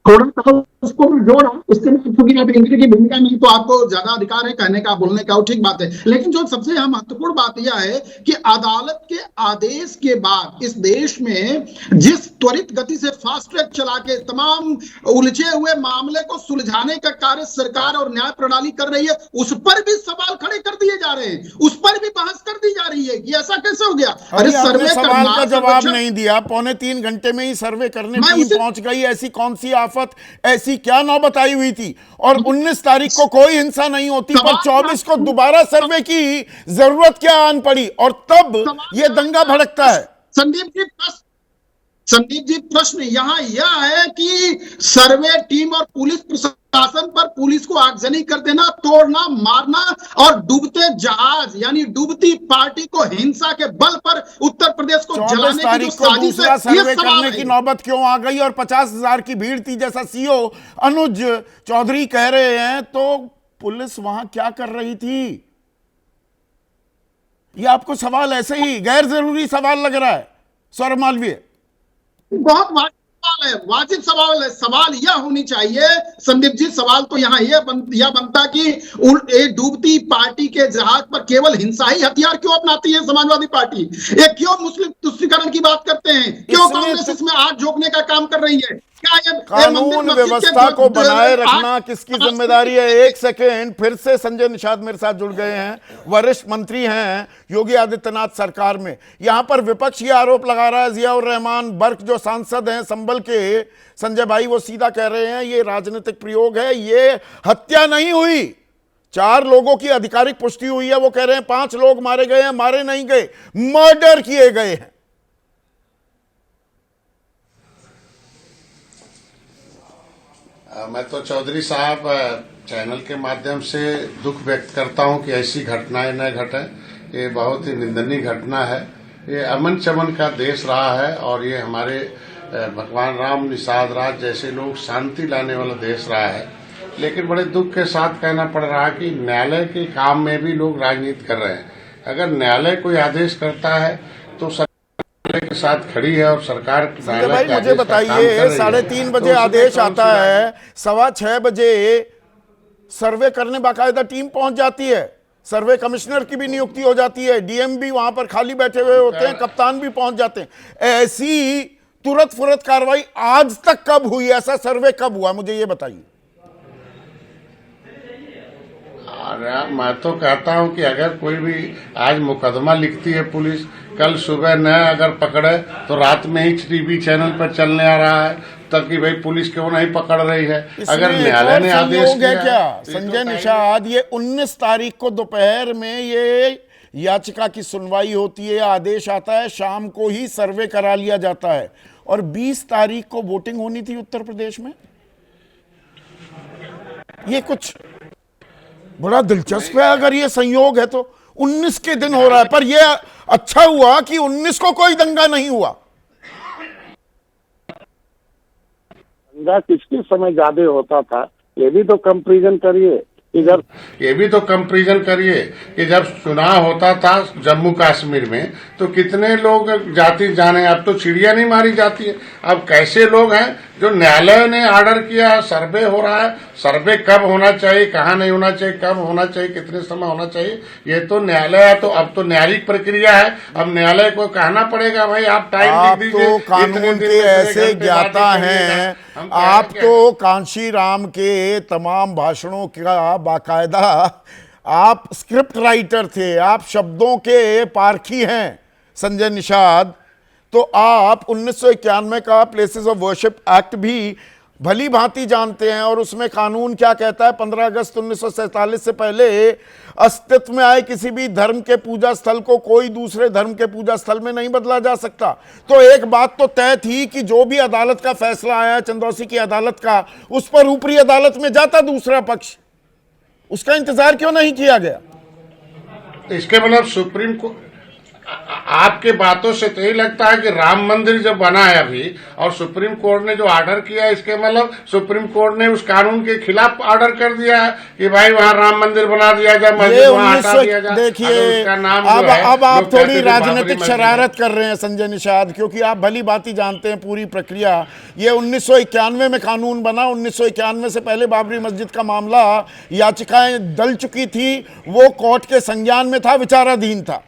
थोड़ा सा उसको जोड़ा, उसके बाद क्योंकि आप इंद्र की भूमिका में, तो आपको ज्यादा अधिकार है कहने का, बोलने का, वो ठीक बात है। लेकिन जो सबसे यहाँ महत्वपूर्ण बात यह है कि अदालत के आदेश के बाद इस देश में जिस त्वरित गति से फास्ट ट्रैक चला के तमाम उलझे हुए मामले को सुलझाने का कार्य सरकार और न्याय प्रणाली कर रही है, उस पर भी सवाल खड़े कर दिए जा रहे हैं, उस पर भी बहस कर दी जा रही है कि ऐसा कैसे हो गया। अरे सर्वे सवाल का जवाब नहीं दिया, 2.25 घंटे में ही सर्वे करने टीम पहुंच गई। ऐसी कौन सी आफत, ऐसी क्या नौबत आई हुई थी? और 19 तारीख को कोई हिंसा नहीं होती, पर 24 को दोबारा सर्वे की जरूरत क्या आन पड़ी, और तब यह दंगा भड़कता है। संदीप जी, प्रश्न यहां यह है कि सर्वे टीम और पुलिस प्रशासन पर पुलिस को आगजनी कर देना, तोड़ना, मारना, और डूबते जहाज यानी डूबती पार्टी को हिंसा के बल पर उत्तर प्रदेश को जलाने की जो साजिश है, सर्वे करने की नौबत क्यों आ गई? और 50,000 की भीड़ थी, जैसा सीओ अनुज चौधरी कह रहे हैं, तो पुलिस वहां क्या कर रही थी? ये आपको सवाल ऐसे ही गैर जरूरी सवाल लग रहा है सौरभ मालवीय? बहुत वाजिब सवाल है। सवाल यह होनी चाहिए संदीप जी, सवाल तो यहाँ यह बनता कि एक डूबती पार्टी के जहाज पर केवल हिंसा ही हथियार क्यों अपनाती है समाजवादी पार्टी? ये क्यों मुस्लिम तुष्टीकरण की बात करते हैं? क्यों कांग्रेस इसमें आग झोंकने का काम कर रही है? कानून व्यवस्था को बनाए रखना किसकी जिम्मेदारी है? एक सेकेंड, फिर से संजय निषाद मेरे साथ जुड़ गए हैं, वरिष्ठ मंत्री हैं योगी आदित्यनाथ सरकार में। यहां पर विपक्ष ये आरोप लगा रहा है, जियाउर रहमान बर्क जो सांसद हैं संभल के, संजय भाई, वो सीधा कह रहे हैं ये राजनीतिक प्रयोग है, ये हत्या नहीं हुई। 4 लोगों की आधिकारिक पुष्टि हुई है, वो कह रहे हैं 5 लोग मारे गए हैं, मारे नहीं गए, मर्डर किए गए हैं। मैं तो चौधरी साहब चैनल के माध्यम से दुख व्यक्त करता हूं कि ऐसी घटनाएं न घटे। ये बहुत ही निंदनीय घटना है। ये अमन चमन का देश रहा है, और ये हमारे भगवान राम, निषाद राज जैसे लोग शांति लाने वाला देश रहा है। लेकिन बड़े दुख के साथ कहना पड़ रहा है कि न्यायालय के काम में भी लोग राजनीति कर रहे हैं। अगर न्यायालय कोई आदेश करता है तो के साथ खड़ी है, और सरकार भाई मुझे बताइए, 3:30 बजे आदेश आता है, 6:15 बजे सर्वे करने बाकायदा टीम पहुंच जाती है, सर्वे कमिश्नर की भी नियुक्ति हो जाती है, डीएम भी वहां पर खाली बैठे हुए होते हैं, कप्तान भी पहुंच जाते हैं। ऐसी तुरंत फुरत कार्रवाई आज तक कब हुई? ऐसा सर्वे कब हुआ, मुझे ये बताइए। अरे मैं तो कहता हूं कि अगर कोई भी आज मुकदमा लिखती है पुलिस, कल सुबह न अगर पकड़े तो रात में ही टीवी चैनल पर चलने आ रहा है, तक कि भाई पुलिस क्यों नहीं पकड़ रही है। इसमें अगर एक न्यायालय और ने आदेश संयोग है किया क्या तो ये तो संजय टाइम- निषाद, ये 19 तारीख को दोपहर में ये याचिका की सुनवाई होती है, आदेश आता है, शाम को ही सर्वे करा लिया जाता है और 20 तारीख को वोटिंग होनी थी उत्तर प्रदेश में। ये कुछ बड़ा दिलचस्प है अगर ये संयोग है तो। 19 के दिन हो रहा है, पर ये अच्छा हुआ कि 19 को कोई दंगा नहीं हुआ। दंगा किसके समय ज्यादा होता था, ये भी तो कंपेरिजन करिए। इधर ये भी तो कंपेरिजन करिए कि जब चुनाव होता था जम्मू कश्मीर में तो कितने लोग जाति जाने, अब तो चिड़िया नहीं मारी जाती है। अब कैसे लोग हैं जो न्यायालय ने ऑर्डर किया है, सर्वे हो रहा है, सर्वे कब होना चाहिए, कहाँ नहीं होना चाहिए, कब होना चाहिए, कितने समय होना चाहिए, ये तो न्यायालय है। तो अब तो न्यायिक प्रक्रिया है, अब न्यायालय को कहना पड़ेगा भाई आप टाइम आप लिख दीजिए, तो इतने कानून दिन के में, इतने ऐसे घंटे ज्ञाता बाद ही हैं, करिएगा। हम कह आप रहे हैं तो कांशी राम के तमाम भाषणों का बाकायदा आप स्क्रिप्ट राइटर थे, आप शब्दों के पारखी हैं संजय निषाद। तो आप 1991 का प्लेसेस ऑफ वर्शिप एक्ट भी भली भांति जानते हैं और उसमें कानून क्या कहता है। 15 अगस्त 1947 से पहले अस्तित्व में आए किसी भी धर्म के पूजा स्थल को कोई दूसरे धर्म के पूजा स्थल में नहीं बदला जा सकता। तो एक बात तो तय थी कि जो भी अदालत का फैसला आया चंदौसी की अदालत का, उस पर ऊपरी अदालत में जाता दूसरा पक्ष, उसका इंतजार क्यों नहीं किया गया? तो इसके मतलब सुप्रीम कोर्ट, आपके बातों से तो यही लगता है कि राम मंदिर जब बना है अभी और सुप्रीम कोर्ट ने जो ऑर्डर किया है, इसके मतलब सुप्रीम कोर्ट ने उस कानून के खिलाफ ऑर्डर कर दिया है कि भाई वहां राम मंदिर बना दिया जाए, मस्जिद वहां हटा दिया जाए। देखिए उसका नाम अब जो है, अब आप लोग कहते थोड़ी थे बाबरी राजनीतिक मस्जिद। शरारत कर रहे हैं संजय निषाद, क्योंकि आप भली बात जानते हैं पूरी प्रक्रिया। ये 1991 में कानून बना, 1991 से पहले बाबरी मस्जिद का मामला, याचिकाएं दल चुकी थी, वो कोर्ट के संज्ञान में था, विचाराधीन था।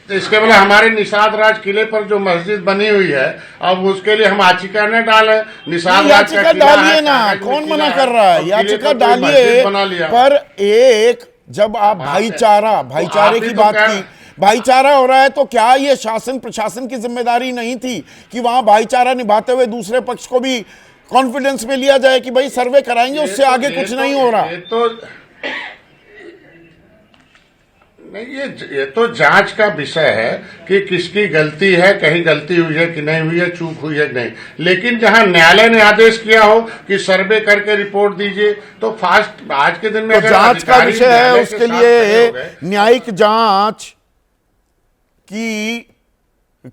तो इसके मतलब हमारे निषाद राज किले पर जो मस्जिद बनी हुई है, अब उसके लिए हम याचिका न डालें? निषाद राज याचिका का किला डालिए है, ना, कागज में कौन किला मना है, कर रहा है, और किले याचिका पर कोई डालिए। मस्जिद बना लिया। पर एक जब आप भाईचारे की बात की, भाईचारा हो रहा है, तो क्या ये शासन प्रशासन की जिम्मेदारी नहीं थी कि वहां भाईचारा निभाते हुए दूसरे पक्ष को भी कॉन्फिडेंस में लिया जाए कि भाई सर्वे कराएंगे, उससे आगे कुछ नहीं हो रहा? ये तो नहीं, ये तो जांच का विषय है कि किसकी गलती है, कहीं गलती हुई है कि नहीं हुई है, चूक हुई है कि नहीं। लेकिन जहां न्यायालय ने आदेश किया हो कि सर्वे करके रिपोर्ट दीजिए, तो फास्ट आज के दिन में तो जांच का विषय है, उसके लिए न्यायिक जांच की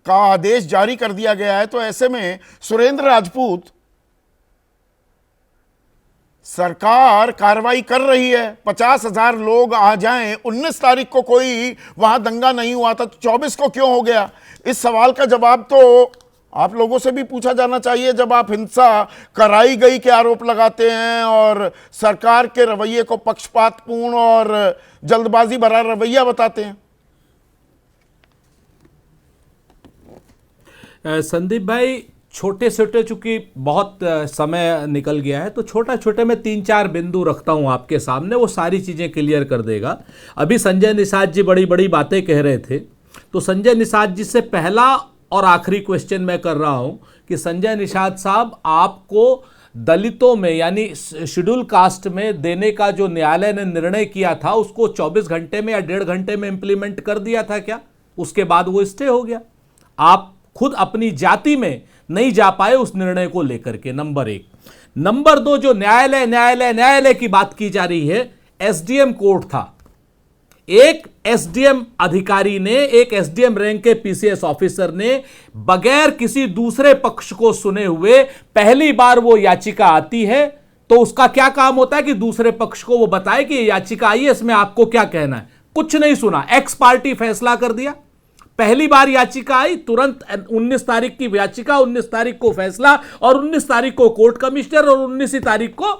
का आदेश जारी कर दिया गया है। तो ऐसे में सुरेंद्र राजपूत, सरकार कार्रवाई कर रही है, 50,000 लोग आ जाएं, 19 तारीख को कोई वहां दंगा नहीं हुआ था तो 24 को क्यों हो गया? इस सवाल का जवाब तो आप लोगों से भी पूछा जाना चाहिए जब आप हिंसा कराई गई के आरोप लगाते हैं और सरकार के रवैये को पक्षपातपूर्ण और जल्दबाजी भरा रवैया बताते हैं। संदीप भाई, छोटे छोटे चूंकि बहुत समय निकल गया है तो छोटा छोटे मैं 3-4 बिंदु रखता हूं आपके सामने, वो सारी चीज़ें क्लियर कर देगा। अभी संजय निषाद जी बड़ी बड़ी बातें कह रहे थे, तो संजय निषाद जी से पहला और आखिरी क्वेश्चन मैं कर रहा हूं कि संजय निषाद साहब, आपको दलितों में यानी शेड्यूल कास्ट में देने का जो न्यायालय ने निर्णय किया था उसको 24 घंटे में या 1.5 घंटे में इंप्लीमेंट कर दिया था क्या? उसके बाद वो स्टे हो गया। आप खुद अपनी जाति में नहीं जा पाए उस निर्णय को लेकर के, नंबर 1। नंबर 2, जो न्यायालय की बात की जा रही है, एसडीएम कोर्ट था। एक एसडीएम अधिकारी ने, एक एसडीएम रैंक के पीसीएस ऑफिसर ने बगैर किसी दूसरे पक्ष को सुने हुए, पहली बार वो याचिका आती है तो उसका क्या काम होता है कि दूसरे पक्ष को वो बताए कि ये याचिका आई है, इसमें आपको क्या कहना है। कुछ नहीं सुना, एक्स पार्टी फैसला कर दिया। पहली बार याचिका आई, तुरंत 19 तारीख की याचिका, 19 तारीख को फैसला और 19 तारीख को कोर्ट कमिश्नर और 19 तारीख को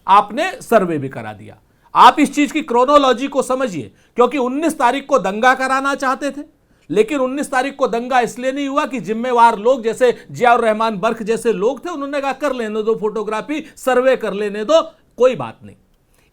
आपने सर्वे भी करा दिया। आप इस चीज की क्रोनोलॉजी को समझिए, क्योंकि 19 तारीख को दंगा कराना चाहते थे, लेकिन 19 तारीख को दंगा इसलिए नहीं हुआ कि जिम्मेवार लोग जैसे जियाउर रहमान बर्क जैसे लोग थे, उन्होंने कहा कर लेने दो फोटोग्राफी, सर्वे कर लेने दो, कोई बात नहीं।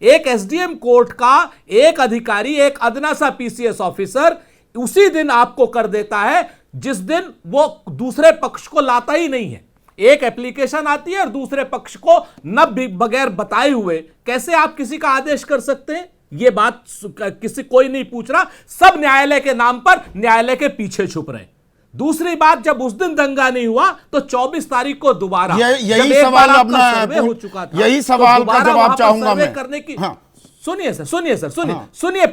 एक एसडीएम कोर्ट का एक अधिकारी, एक अदना सा पीसीएस ऑफिसर उसी दिन आपको कर देता है जिस दिन वो दूसरे पक्ष को लाता ही नहीं है। एक एप्लीकेशन आती है और दूसरे पक्ष को न बगैर बताए हुए कैसे आप किसी का आदेश कर सकते हैं? ये बात कोई नहीं पूछ रहा, सब न्यायालय के नाम पर न्यायालय के पीछे छुप रहे हैं। दूसरी बात, जब उस दिन दंगा नहीं हुआ तो 24 तारीख को दोबारा यही सवाल अपना सर्वे हो चुका था, यही सवाल का जवाब चाहूंगा मैं करने की। हाँ। सुनिए सुनिए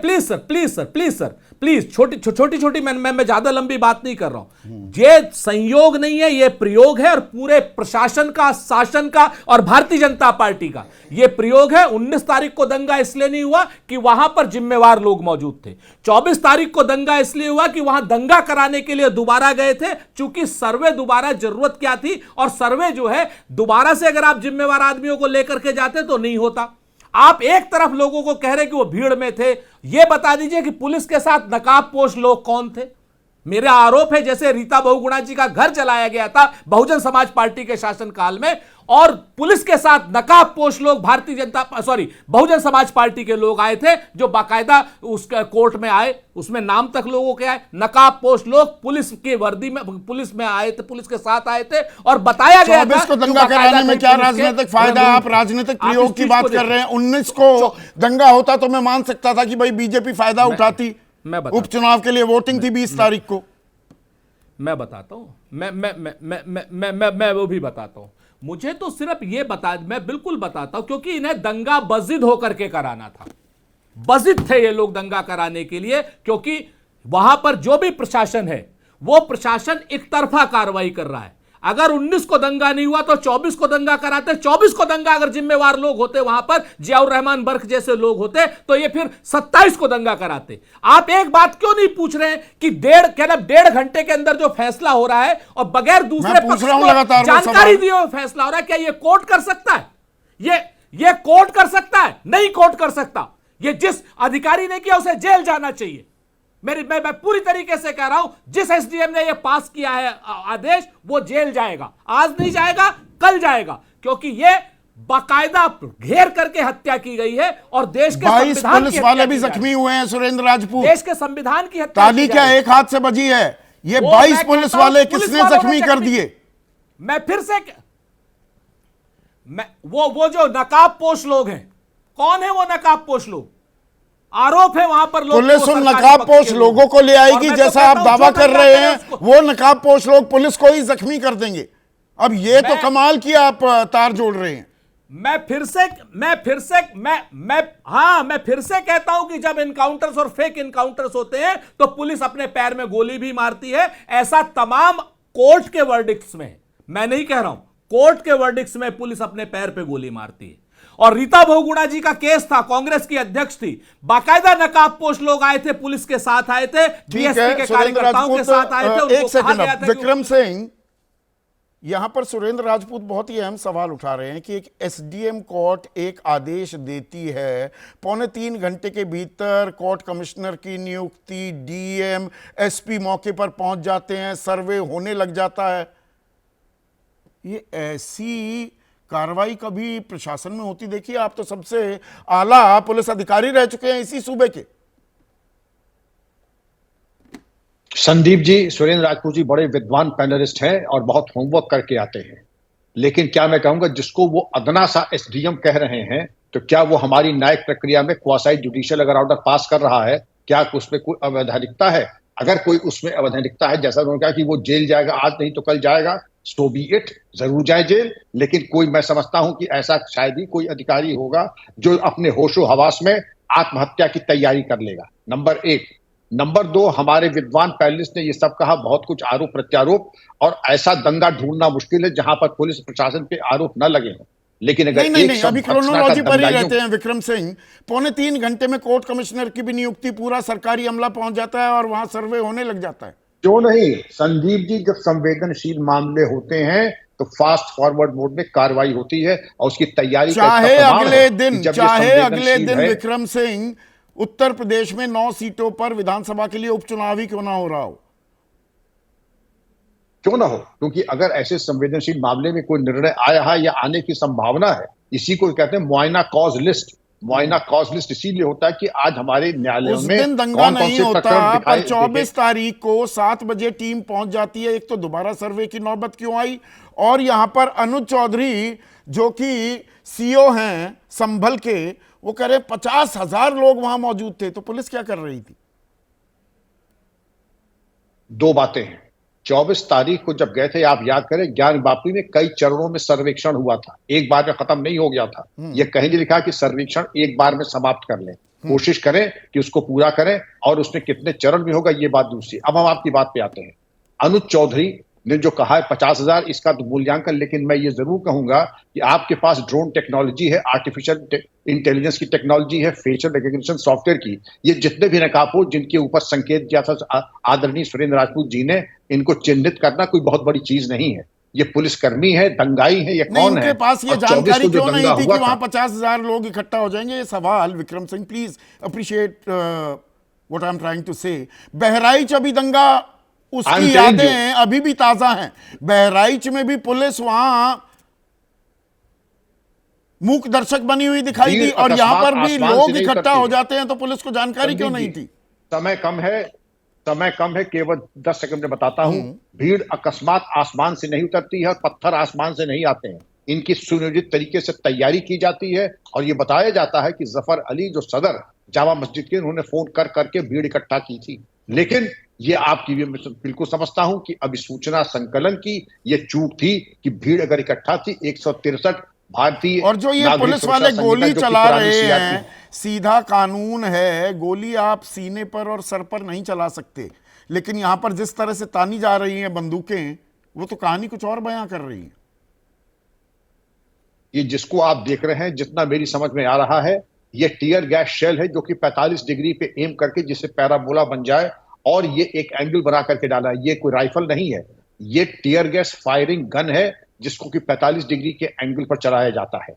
प्लीज, छोटी छोटी मैं ज्यादा लंबी बात नहीं कर रहा हूं। ये संयोग नहीं है, ये प्रयोग है, और पूरे प्रशासन का, शासन का और भारतीय जनता पार्टी का ये प्रयोग है। 19 तारीख को दंगा इसलिए नहीं हुआ कि वहां पर जिम्मेवार लोग मौजूद थे। 24 तारीख को दंगा इसलिए हुआ कि वहां दंगा कराने के लिए दोबारा गए थे, चूंकि सर्वे दोबारा जरूरत क्या थी, और सर्वे जो है दोबारा से अगर आप जिम्मेवार आदमियों को लेकर के जाते तो नहीं होता। आप एक तरफ लोगों को कह रहे कि वो भीड़ में थे, ये बता दीजिए कि पुलिस के साथ नकाबपोश लोग कौन थे। मेरा आरोप है जैसे रीता बहुगुणा जी का घर जलाया गया था बहुजन समाज पार्टी के शासनकाल में, और पुलिस के साथ नकाबपोश लोग बहुजन समाज पार्टी के लोग आए थे, जो बाकायदा उसके कोर्ट में आए, उसमें नाम तक लोगों के आए। नकाबपोश लोग पुलिस की वर्दी में, पुलिस में आए थे, पुलिस के साथ आए थे, और बताया गया था को दंगा कराने में क्या राजनीतिक फायदा? आप राजनीतिक प्रयोग की बात कर रहे हैं। 19 को दंगा होता तो मैं मान सकता था कि भाई बीजेपी फायदा उठाती, उपचुनाव के लिए वोटिंग थी 20 तारीख को। मैं बताता हूं, मैं वो भी बताता हूं। मुझे तो सिर्फ ये मैं बिल्कुल बताता हूं, क्योंकि इन्हें दंगा बजिद होकर के कराना था। बजिद थे ये लोग दंगा कराने के लिए, क्योंकि वहां पर जो भी प्रशासन है वो प्रशासन एक तरफा कार्रवाई कर रहा है। अगर 19 को दंगा नहीं हुआ तो 24 को दंगा कराते। 24 को दंगा अगर जिम्मेवार लोग होते, वहां पर जियाउर रहमान बर्क जैसे लोग होते, तो ये फिर 27 को दंगा कराते। आप एक बात क्यों नहीं पूछ रहे हैं कि 1.5 घंटे के अंदर जो फैसला हो रहा है और बगैर दूसरे पक्ष को जानकारी दिए हुए फैसला हो रहा है, क्या ये कोर्ट कर सकता है? ये कोर्ट कर सकता है? नहीं कोर्ट कर सकता। ये जिस अधिकारी ने किया उसे जेल जाना चाहिए। मैं पूरी तरीके से कह रहा हूं, जिस एसडीएम ने यह पास किया है आदेश, वो जेल जाएगा। आज नहीं जाएगा, कल जाएगा, क्योंकि ये बाकायदा घेर करके हत्या की गई है, और देश के 22 पुलिस वाले भी जख्मी हुए हैं। सुरेंद्र राजपूत, देश के संविधान की हत्या ताली क्या एक हाथ से बजी है? ये 22 पुलिस वाले किसने जख्मी कर दिए? मैं फिर से वो जो नकाबपोश लोग हैं, कौन है वो नकाबपोश लोग? आरोप है वहां पर लोग, पुलिस उन नकाबपोश लोगों को ले आएगी, जैसा आप दावा कर रहे हैं। वो नकाबपोश लोग पुलिस को ही जख्मी कर देंगे। अब ये तो कमाल किया, आप तार जोड़ रहे हैं। मैं फिर से कहता हूं कि जब इनकाउंटर्स और फेक इनकाउंटर्स होते हैं तो पुलिस अपने पैर में गोली भी मारती है। ऐसा तमाम कोर्ट के वर्डिक्ट्स में, मैं नहीं कह रहा हूं, कोर्ट के वर्डिक्ट्स में पुलिस अपने पैर पे गोली मारती है। और रीता बहुगुणा जी का केस था, कांग्रेस की अध्यक्ष थी, बाकायदा नकाबपोश लोग आए थे, पुलिस के साथ आए थे, बीएसपी के कार्यकर्ताओं के साथ आए थे। एक सेकंड, विक्रम सिंह, यहां पर सुरेंद्र राजपूत बहुत ही अहम सवाल उठा रहे हैं कि एक एसडीएम कोर्ट एक आदेश देती है, 2.25 घंटे के भीतर कोर्ट कमिश्नर की नियुक्ति, डीएम, एसपी मौके पर पहुंच जाते हैं, सर्वे होने लग जाता है। ये ऐसी कार्रवाई कभी प्रशासन में होती देखिए? आप तो सबसे आला पुलिस अधिकारी रह चुके हैं इसी सूबे के। संदीप जी, सुरेंद्र राजपूत जी बड़े विद्वान पैनलिस्ट हैं और बहुत होमवर्क करके आते हैं, लेकिन क्या मैं कहूंगा, जिसको वो अदना सा एसडीएम कह रहे हैं, तो क्या वो हमारी न्यायिक प्रक्रिया में क्वासाई जुडिशियल अगर ऑर्डर पास कर रहा है, क्या उसमें कोई अवैधानिकता है? अगर कोई उसमें अवैधानिकता है, जैसा उन्होंने कहा कि वो जेल जाएगा, आज नहीं तो कल जाएगा, सो बी इट, जरूर जाए जेल। लेकिन कोई, मैं समझता हूं कि ऐसा शायद ही कोई अधिकारी होगा जो अपने होशो हवास में आत्महत्या की तैयारी कर लेगा, नंबर 1। नंबर 2, हमारे विद्वान पैनलिस्ट ने ये सब कहा, बहुत कुछ आरोप प्रत्यारोप, और ऐसा दंगा ढूंढना मुश्किल है जहां पर पुलिस प्रशासन पे आरोप न लगे हों। लेकिन अगर नहीं, अभी क्रोनोलॉजी पर ही रहते हैं विक्रम सिंह। 2.25 घंटे में कोर्ट कमिश्नर की भी नियुक्ति, पूरा सरकारी अमला पहुंच जाता है और वहां सर्वे होने लग जाता है। क्यों नहीं संदीप जी, जब संवेदनशील मामले होते हैं तो फास्ट फॉरवर्ड मोड में कार्रवाई होती है और उसकी तैयारी चाहे अगले दिन विक्रम सिंह उत्तर प्रदेश में 9 सीटों पर विधानसभा के लिए उपचुनाव ही क्यों ना हो रहा हो, क्यों ना हो, क्योंकि अगर ऐसे संवेदनशील मामले में कोई निर्णय आया है या आने की संभावना है, इसी को कहते हैं मुआयना कॉज लिस्ट। मुआयना कॉज लिस्ट इसीलिए होता है कि आज हमारे न्यायालयों उस में दिन दंगा कौन कौन नहीं से होता, प्रकरण पर दिखाए 24 तारीख को 7 बजे टीम पहुंच जाती है। एक तो दोबारा सर्वे की नौबत क्यों आई, और यहां पर अनुज चौधरी जो कि सीओ हैं संभल के, वो कह रहे 50,000 लोग वहां मौजूद थे, तो पुलिस क्या कर रही थी? दो बातें हैं। 24 तारीख को जब गए थे, आप याद करें, ज्ञान वापी में कई चरणों में सर्वेक्षण हुआ था, एक बार में खत्म नहीं हो गया था। ये कहीं नहीं लिखा कि सर्वेक्षण एक बार में समाप्त कर लें, कोशिश करें कि उसको पूरा करें, और उसमें कितने चरण में होगा ये बात दूसरी। अब हम आपकी बात पे आते हैं। अनुज चौधरी ने जो कहा है 50,000, इसका तो मूल्यांकन, लेकिन मैं ये जरूर कहूंगा कि आपके पास ड्रोन टेक्नोलॉजी है, आर्टिफिशियल इंटेलिजेंस की टेक्नोलॉजी है, फेशियल रिकॉग्निशन सॉफ्टवेयर की, ये जितने भी नकाबपोश जिनके ऊपर संकेत किया था आदरणीय सुरेंद्र राजपूत जी ने, इनको चिन्हित करना कोई बहुत बड़ी चीज नहीं है। ये पुलिसकर्मी है, दंगाई है, ये कौन है? इनके पास ये और 24 जानकारी को जो क्यों नहीं दंगा थी हुआ कि वहां था, 50,000 लोग इकट्ठा हो जाएंगे? ये सवाल, Vikram Singh, please appreciate what I am trying to say. Bahraich अभी दंगा, उसकी यादें अभी भी ताजा हैं। बहराइच में भी पुलिस वहां मूक दर्शक बनी हुई दिखाई दी, और यहां पर भी लोग इकट्ठा हो जाते हैं, तो पुलिस को जानकारी क्यों नहीं थी? समय कम है, केवल 10 सेकंड में बताता हूं। भीड़ अकस्मात आसमान से नहीं उतरती है, और पत्थर आसमान से नहीं आते हैं। इनकी सुनियोजित तरीके से तैयारी की जाती है, और यह बताया जाता है कि जफर अली जो सदर जामा मस्जिद के, उन्होंने फोन कर करके भीड़ इकट्ठा की थी। लेकिन ये आपकी भी मैं बिल्कुल समझता हूं कि अभिसूचना संकलन की ये चूक थी कि भीड़ अगर इकट्ठा थी 163 भारतीय, और जो ये पुलिस वाले गोली चला रहे हैं, सीधा कानून है, गोली आप सीने पर और सर पर नहीं चला सकते, लेकिन यहां पर जिस तरह से तानी जा रही हैं बंदूकें, वो तो कहानी कुछ और बयां कर रही है। ये जिसको आप देख रहे हैं, जितना मेरी समझ में आ रहा है, ये टीयर गैस शेल है जो कि 45 डिग्री पे एम करके जिससे पैराबोला बन जाए, और ये एक एंगल बना करके डाला है। ये कोई राइफल नहीं है, ये टीयर गैस फायरिंग गन है जिसको कि 45 डिग्री के एंगल पर चलाया जाता है।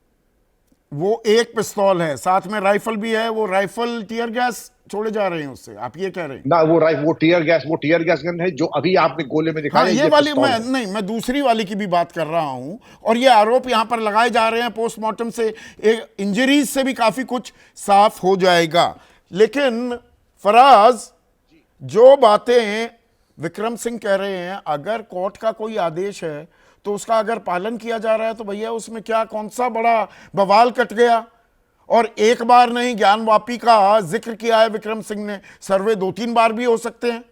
वो एक पिस्तौल है, साथ में राइफल भी है, वो राइफल टीयर गैस छोड़े जा रहे हैं उससे, आप ये कह रहे हैं ना? वो टीयर गैस गन है जो अभी आपने गोले में दिखाया। हाँ, ये वाली मैं दूसरी वाली की भी बात कर रहा हूं, और ये आरोप यहां पर लगाए जा रहे हैं। पोस्टमार्टम से इंजरीज से भी काफी कुछ साफ हो जाएगा। लेकिन फराज, जो बातें विक्रम सिंह कह रहे हैं, अगर कोर्ट का कोई आदेश है तो उसका अगर पालन किया जा रहा है, तो भैया उसमें क्या, कौन सा बड़ा बवाल कट गया? और एक बार नहीं, ज्ञान वापी का जिक्र किया है विक्रम सिंह ने, सर्वे 2-3 बार भी हो सकते हैं।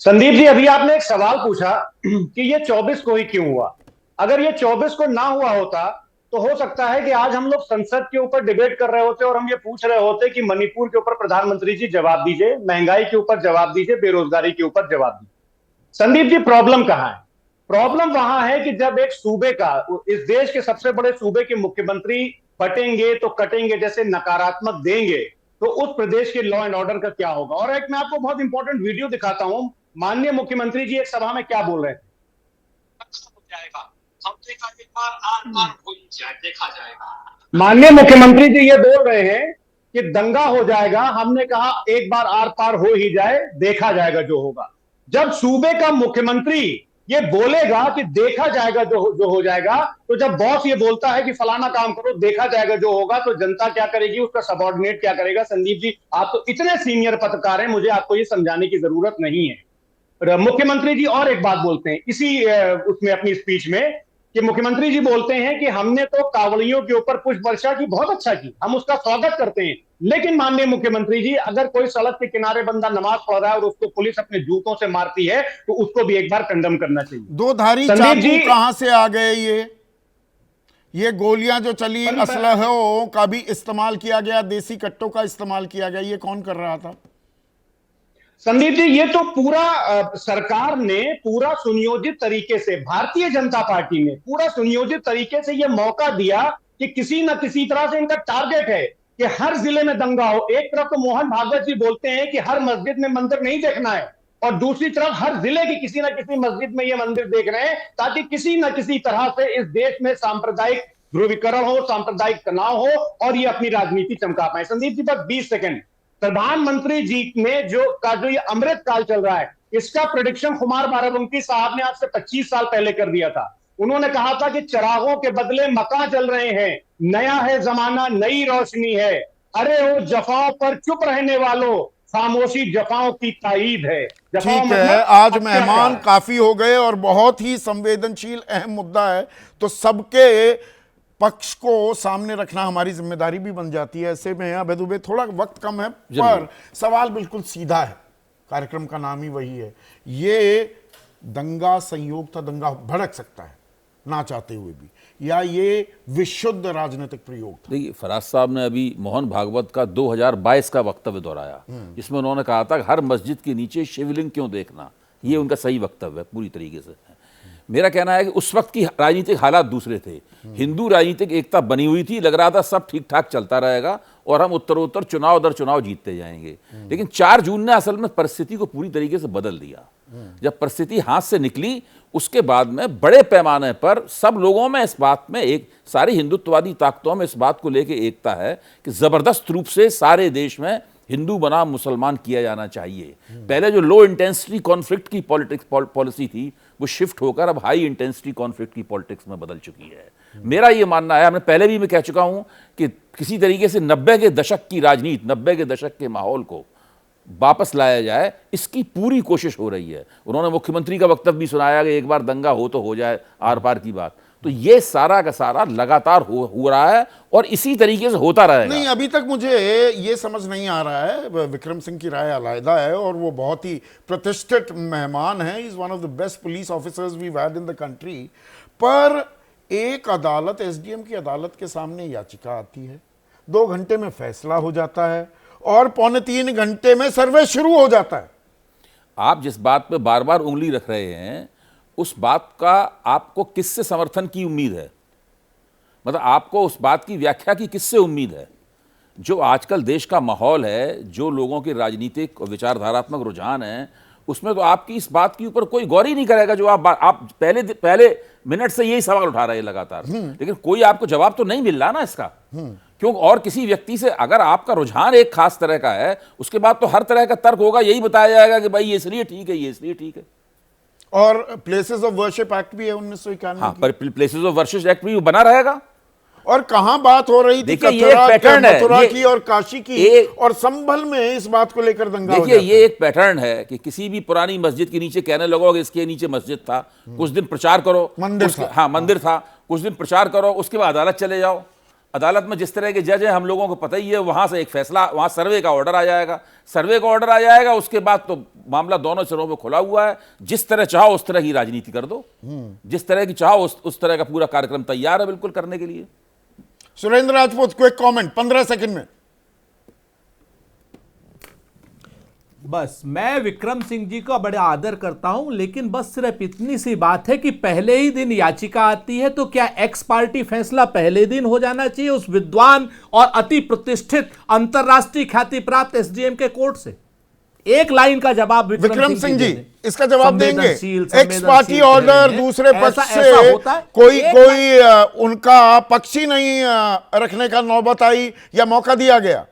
संदीप जी, अभी आपने एक सवाल पूछा कि ये 24 को ही क्यों हुआ। अगर ये 24 को ना हुआ होता तो हो सकता है कि आज हम लोग संसद के ऊपर डिबेट कर रहे होते और हम ये पूछ रहे होते कि मणिपुर के ऊपर प्रधानमंत्री जी जवाब दीजिए, महंगाई के ऊपर जवाब दीजिए, बेरोजगारी के ऊपर जवाब दीजिए। संदीप जी, प्रॉब्लम कहां है? प्रॉब्लम वहां है कि जब एक सूबे का, इस देश के सबसे बड़े सूबे के मुख्यमंत्री फटेंगे तो कटेंगे जैसे नकारात्मक देंगे, तो उस प्रदेश के लॉ एंड ऑर्डर का क्या होगा। और एक मैं आपको बहुत इंपॉर्टेंट वीडियो दिखाता हूं। माननीय मुख्यमंत्री जी एक सभा में क्या बोल रहे हैं? माननीय मुख्यमंत्री जी ये बोल रहे हैं कि दंगा हो जाएगा, हमने कहा एक बार आर पार हो ही जाए, देखा जाएगा जो होगा। जब सूबे का मुख्यमंत्री ये बोलेगा कि देखा जाएगा जो हो जाएगा, तो जब बॉस ये बोलता है कि फलाना काम करो, देखा जाएगा जो होगा, तो जनता क्या करेगी, उसका सबऑर्डिनेट क्या करेगा? संदीप जी, आप तो इतने सीनियर पत्रकार हैं, मुझे आपको ये समझाने की जरूरत नहीं है। मुख्यमंत्री जी और एक बात बोलते हैं इसी उसमें अपनी स्पीच में, कि मुख्यमंत्री जी बोलते हैं कि हमने तो कांवड़ियों के ऊपर पुष्प वर्षा की, बहुत अच्छा की, हम उसका स्वागत करते हैं, लेकिन माननीय मुख्यमंत्री जी, अगर कोई सड़क के किनारे बंदा नमाज पढ़ रहा है और उसको पुलिस अपने जूतों से मारती है, तो उसको भी एक बार कंडम करना चाहिए। दो धारी चाकू कहां से आ गए? ये गोलियां जो चली, असलहों का भी इस्तेमाल किया गया, देसी कट्टों का इस्तेमाल किया गया, ये कौन कर रहा था? संदीप जी, ये तो पूरा सरकार ने पूरा सुनियोजित तरीके से, भारतीय जनता पार्टी ने पूरा सुनियोजित तरीके से ये मौका दिया कि किसी न किसी तरह से इनका टारगेट है कि हर जिले में दंगा हो। एक तरफ तो मोहन भागवत जी बोलते हैं कि हर मस्जिद में मंदिर नहीं देखना है, और दूसरी तरफ हर जिले की किसी न किसी मस्जिद में ये मंदिर देख रहे हैं, ताकि किसी न किसी तरह से इस देश में सांप्रदायिक ध्रुवीकरण हो, सांप्रदायिक तनाव हो, और ये अपनी राजनीति चमका पाए। संदीप जी, बस 20 सेकंड। प्रधानमंत्री जी ने जो ये अमृत काल चल रहा है, इसका प्रेडिक्शन कुमार बाराबंकी साहब ने आज से 25 साल पहले कर दिया था। उन्होंने कहा था कि चरागों के बदले मकान चल रहे हैं, नया है जमाना, नई रोशनी है। अरे वो जफाओं पर चुप रहने वालों, खामोशी जफाओं की ताईद है। जफाओं ठीक है, मतलब आज अत्याचार। मेहमान काफी हो गए और बहुत ही संवेदनशील अहम मुद्दा है, तो सबके पक्ष को सामने रखना हमारी जिम्मेदारी भी बन जाती है। ऐसे में अभय दुबे, थोड़ा वक्त कम है पर सवाल बिल्कुल सीधा है, कार्यक्रम का नाम ही वही है। ये दंगा संयोग था, दंगा भड़क सकता है ना चाहते हुए भी, या ये विशुद्ध राजनीतिक प्रयोग था? देखिए, फराज साहब ने अभी मोहन भागवत का 2022 का वक्तव्य दोहराया, जिसमें उन्होंने कहा था कि हर मस्जिद के नीचे शिवलिंग क्यों देखना। ये उनका सही वक्तव्य है पूरी तरीके से। मेरा कहना है कि उस वक्त की राजनीतिक हालात दूसरे थे। हिंदू राजनीतिक एकता बनी हुई थी, लग रहा था सब ठीक ठाक चलता रहेगा और हम उत्तरोत्तर चुनाव दर चुनाव जीतते जाएंगे। लेकिन 4 जून ने असल में परिस्थिति को पूरी तरीके से बदल दिया। जब परिस्थिति हाथ से निकली, उसके बाद में बड़े पैमाने पर सब लोगों में इस बात में, एक सारी हिंदुत्ववादी ताकतों में इस बात को लेकर एकता है कि जबरदस्त रूप से सारे देश में हिंदू बनाम मुसलमान किया जाना चाहिए। पहले जो लो इंटेंसिटी कॉन्फ्लिक्ट की पॉलिसी थी, वो शिफ्ट होकर अब हाई इंटेंसिटी कॉन्फ्लिक्ट की पॉलिटिक्स में बदल चुकी है। मेरा ये मानना है, हमने पहले भी मैं कह चुका हूं कि किसी तरीके से 90 के दशक की राजनीति, 90 के दशक के माहौल को वापस लाया जाए, इसकी पूरी कोशिश हो रही है। उन्होंने मुख्यमंत्री का वक्तव्य भी सुनाया कि एक बार दंगा हो तो हो जाए, आर पार की बात। तो ये सारा का सारा लगातार हो रहा है और इसी तरीके से होता रहेगा। नहीं, अभी तक मुझे ये समझ नहीं आ रहा है। विक्रम सिंह की राय अलग है और वो बहुत ही प्रतिष्ठित मेहमान है, is one of the best police officers we had in the country. पर एक अदालत, एसडीएम की अदालत के सामने याचिका आती है, 2 घंटे में फैसला हो जाता है और 2.25 घंटे में सर्वे शुरू हो जाता है। आप जिस बात पे बार बार उंगली रख रहे हैं, उस बात का आपको किससे समर्थन की उम्मीद है? मतलब आपको उस बात की व्याख्या की किससे उम्मीद है? जो आजकल देश का माहौल है, जो लोगों के राजनीतिक और विचारधारात्मक रुझान है, उसमें तो आपकी इस बात के ऊपर कोई गौर ही नहीं करेगा। जो आप पहले मिनट से यही सवाल उठा रहे हैं लगातार, लेकिन कोई आपको जवाब तो नहीं मिल रहा ना इसका। क्यों? और किसी व्यक्ति से अगर आपका रुझान एक खास तरह का है, उसके बाद तो हर तरह का तर्क होगा, यही बताया जाएगा कि भाई ये इसलिए ठीक है, ये इसलिए ठीक है। और प्लेसेस ऑफ वर्शिप एक्ट भी है 1991। हाँ, पर प्लेसेस ऑफ वर्शिप एक्ट भी बना रहेगा। और कहां बात हो रही थी मथुरा की और काशी की, और संभल में इस बात को लेकर दंगा हो जाता है। ये एक पैटर्न है कि किसी भी पुरानी मस्जिद के नीचे कहने लगोगे इसके नीचे मस्जिद था, कुछ दिन प्रचार करो, मंदिर था। हाँ, मंदिर था, कुछ दिन प्रचार करो, उसके बाद अदालत चले जाओ। अदालत में जिस तरह के जज हैं हम लोगों को पता ही है, वहां से एक फैसला, वहां सर्वे का ऑर्डर आ जाएगा, उसके बाद तो मामला दोनों सिरों पे खुला हुआ है। जिस तरह चाहो उस तरह की राजनीति कर दो, जिस तरह की चाहो उस तरह का पूरा कार्यक्रम तैयार है बिल्कुल करने के लिए। Surendra Rajput, quick comment 15 second में। बस मैं विक्रम सिंह जी का बड़ा आदर करता हूं, लेकिन बस सिर्फ इतनी सी बात है कि पहले ही दिन याचिका आती है, तो क्या एक्स पार्टी फैसला पहले दिन हो जाना चाहिए उस विद्वान और अति प्रतिष्ठित अंतरराष्ट्रीय ख्याति प्राप्त एसडीएम के कोर्ट से? एक लाइन का जवाब विक्रम सिंह जी इसका जवाब देंगे। एक्स पार्टी ऑर्डर, दूसरे पक्ष से कोई उनका पक्ष ही नहीं रखने का नौबत आई या मौका दिया गया।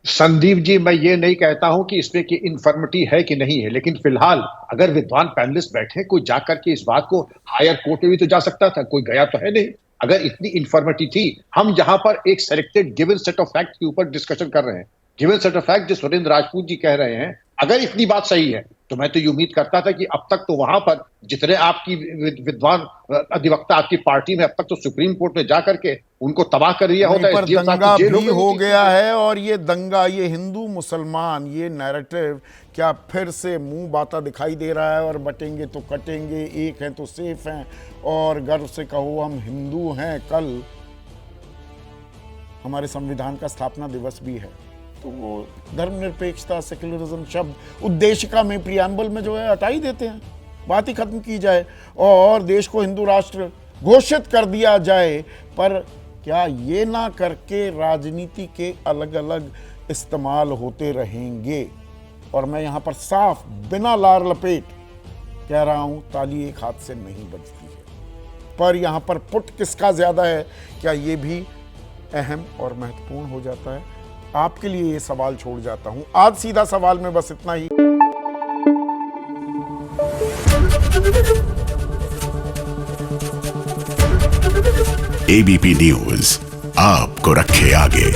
संदीप जी, मैं ये नहीं कहता हूं कि इसमें की इन्फर्मिटी है कि नहीं है, लेकिन फिलहाल अगर विद्वान पैनलिस्ट बैठे, कोई जाकर के इस बात को हायर कोर्ट में भी तो जा सकता था, कोई गया तो है नहीं। अगर इतनी इन्फर्मिटी थी, हम जहां पर एक selected given set of fact के ऊपर डिस्कशन कर रहे हैं, गिवन सेट ऑफ फैक्ट जो सुरेंद्र राजपूत जी कह रहे हैं, अगर इतनी बात सही है तो मैं तो ये उम्मीद करता था कि अब तक तो वहां पर जितने आपकी विद्वान अधिवक्ता आपकी पार्टी में, अब तक तो सुप्रीम कोर्ट में जाकर के उनको तबाह कर दिया होता है। दंगा भी हो गया है, और ये दंगा, ये हिंदू मुसलमान, ये नैरेटिव क्या फिर से मुंह बाता दिखाई दे रहा है? और बटेंगे तो कटेंगे, एक हैं तो सेफ हैं, और गर्व से कहो हम हिंदू हैं। कल हमारे संविधान का स्थापना दिवस भी है, तो वो धर्मनिरपेक्षता, सेक्युलरिज्म शब्द उद्देशिका में, प्रियम्बल में जो है हटा ही देते हैं, बात ही खत्म की जाए और देश को हिंदू राष्ट्र घोषित कर दिया जाए। पर क्या ये ना करके राजनीति के अलग अलग इस्तेमाल होते रहेंगे? और मैं यहाँ पर साफ बिना लार लपेट कह रहा हूँ, ताली एक हाथ से नहीं बजती है। पर यहाँ पर पुट किसका ज्यादा है, क्या ये भी अहम और महत्वपूर्ण हो जाता है? आपके लिए ये सवाल छोड़ जाता हूं। आज सीधा सवाल में बस इतना ही। एबीपी न्यूज आपको रखे आगे।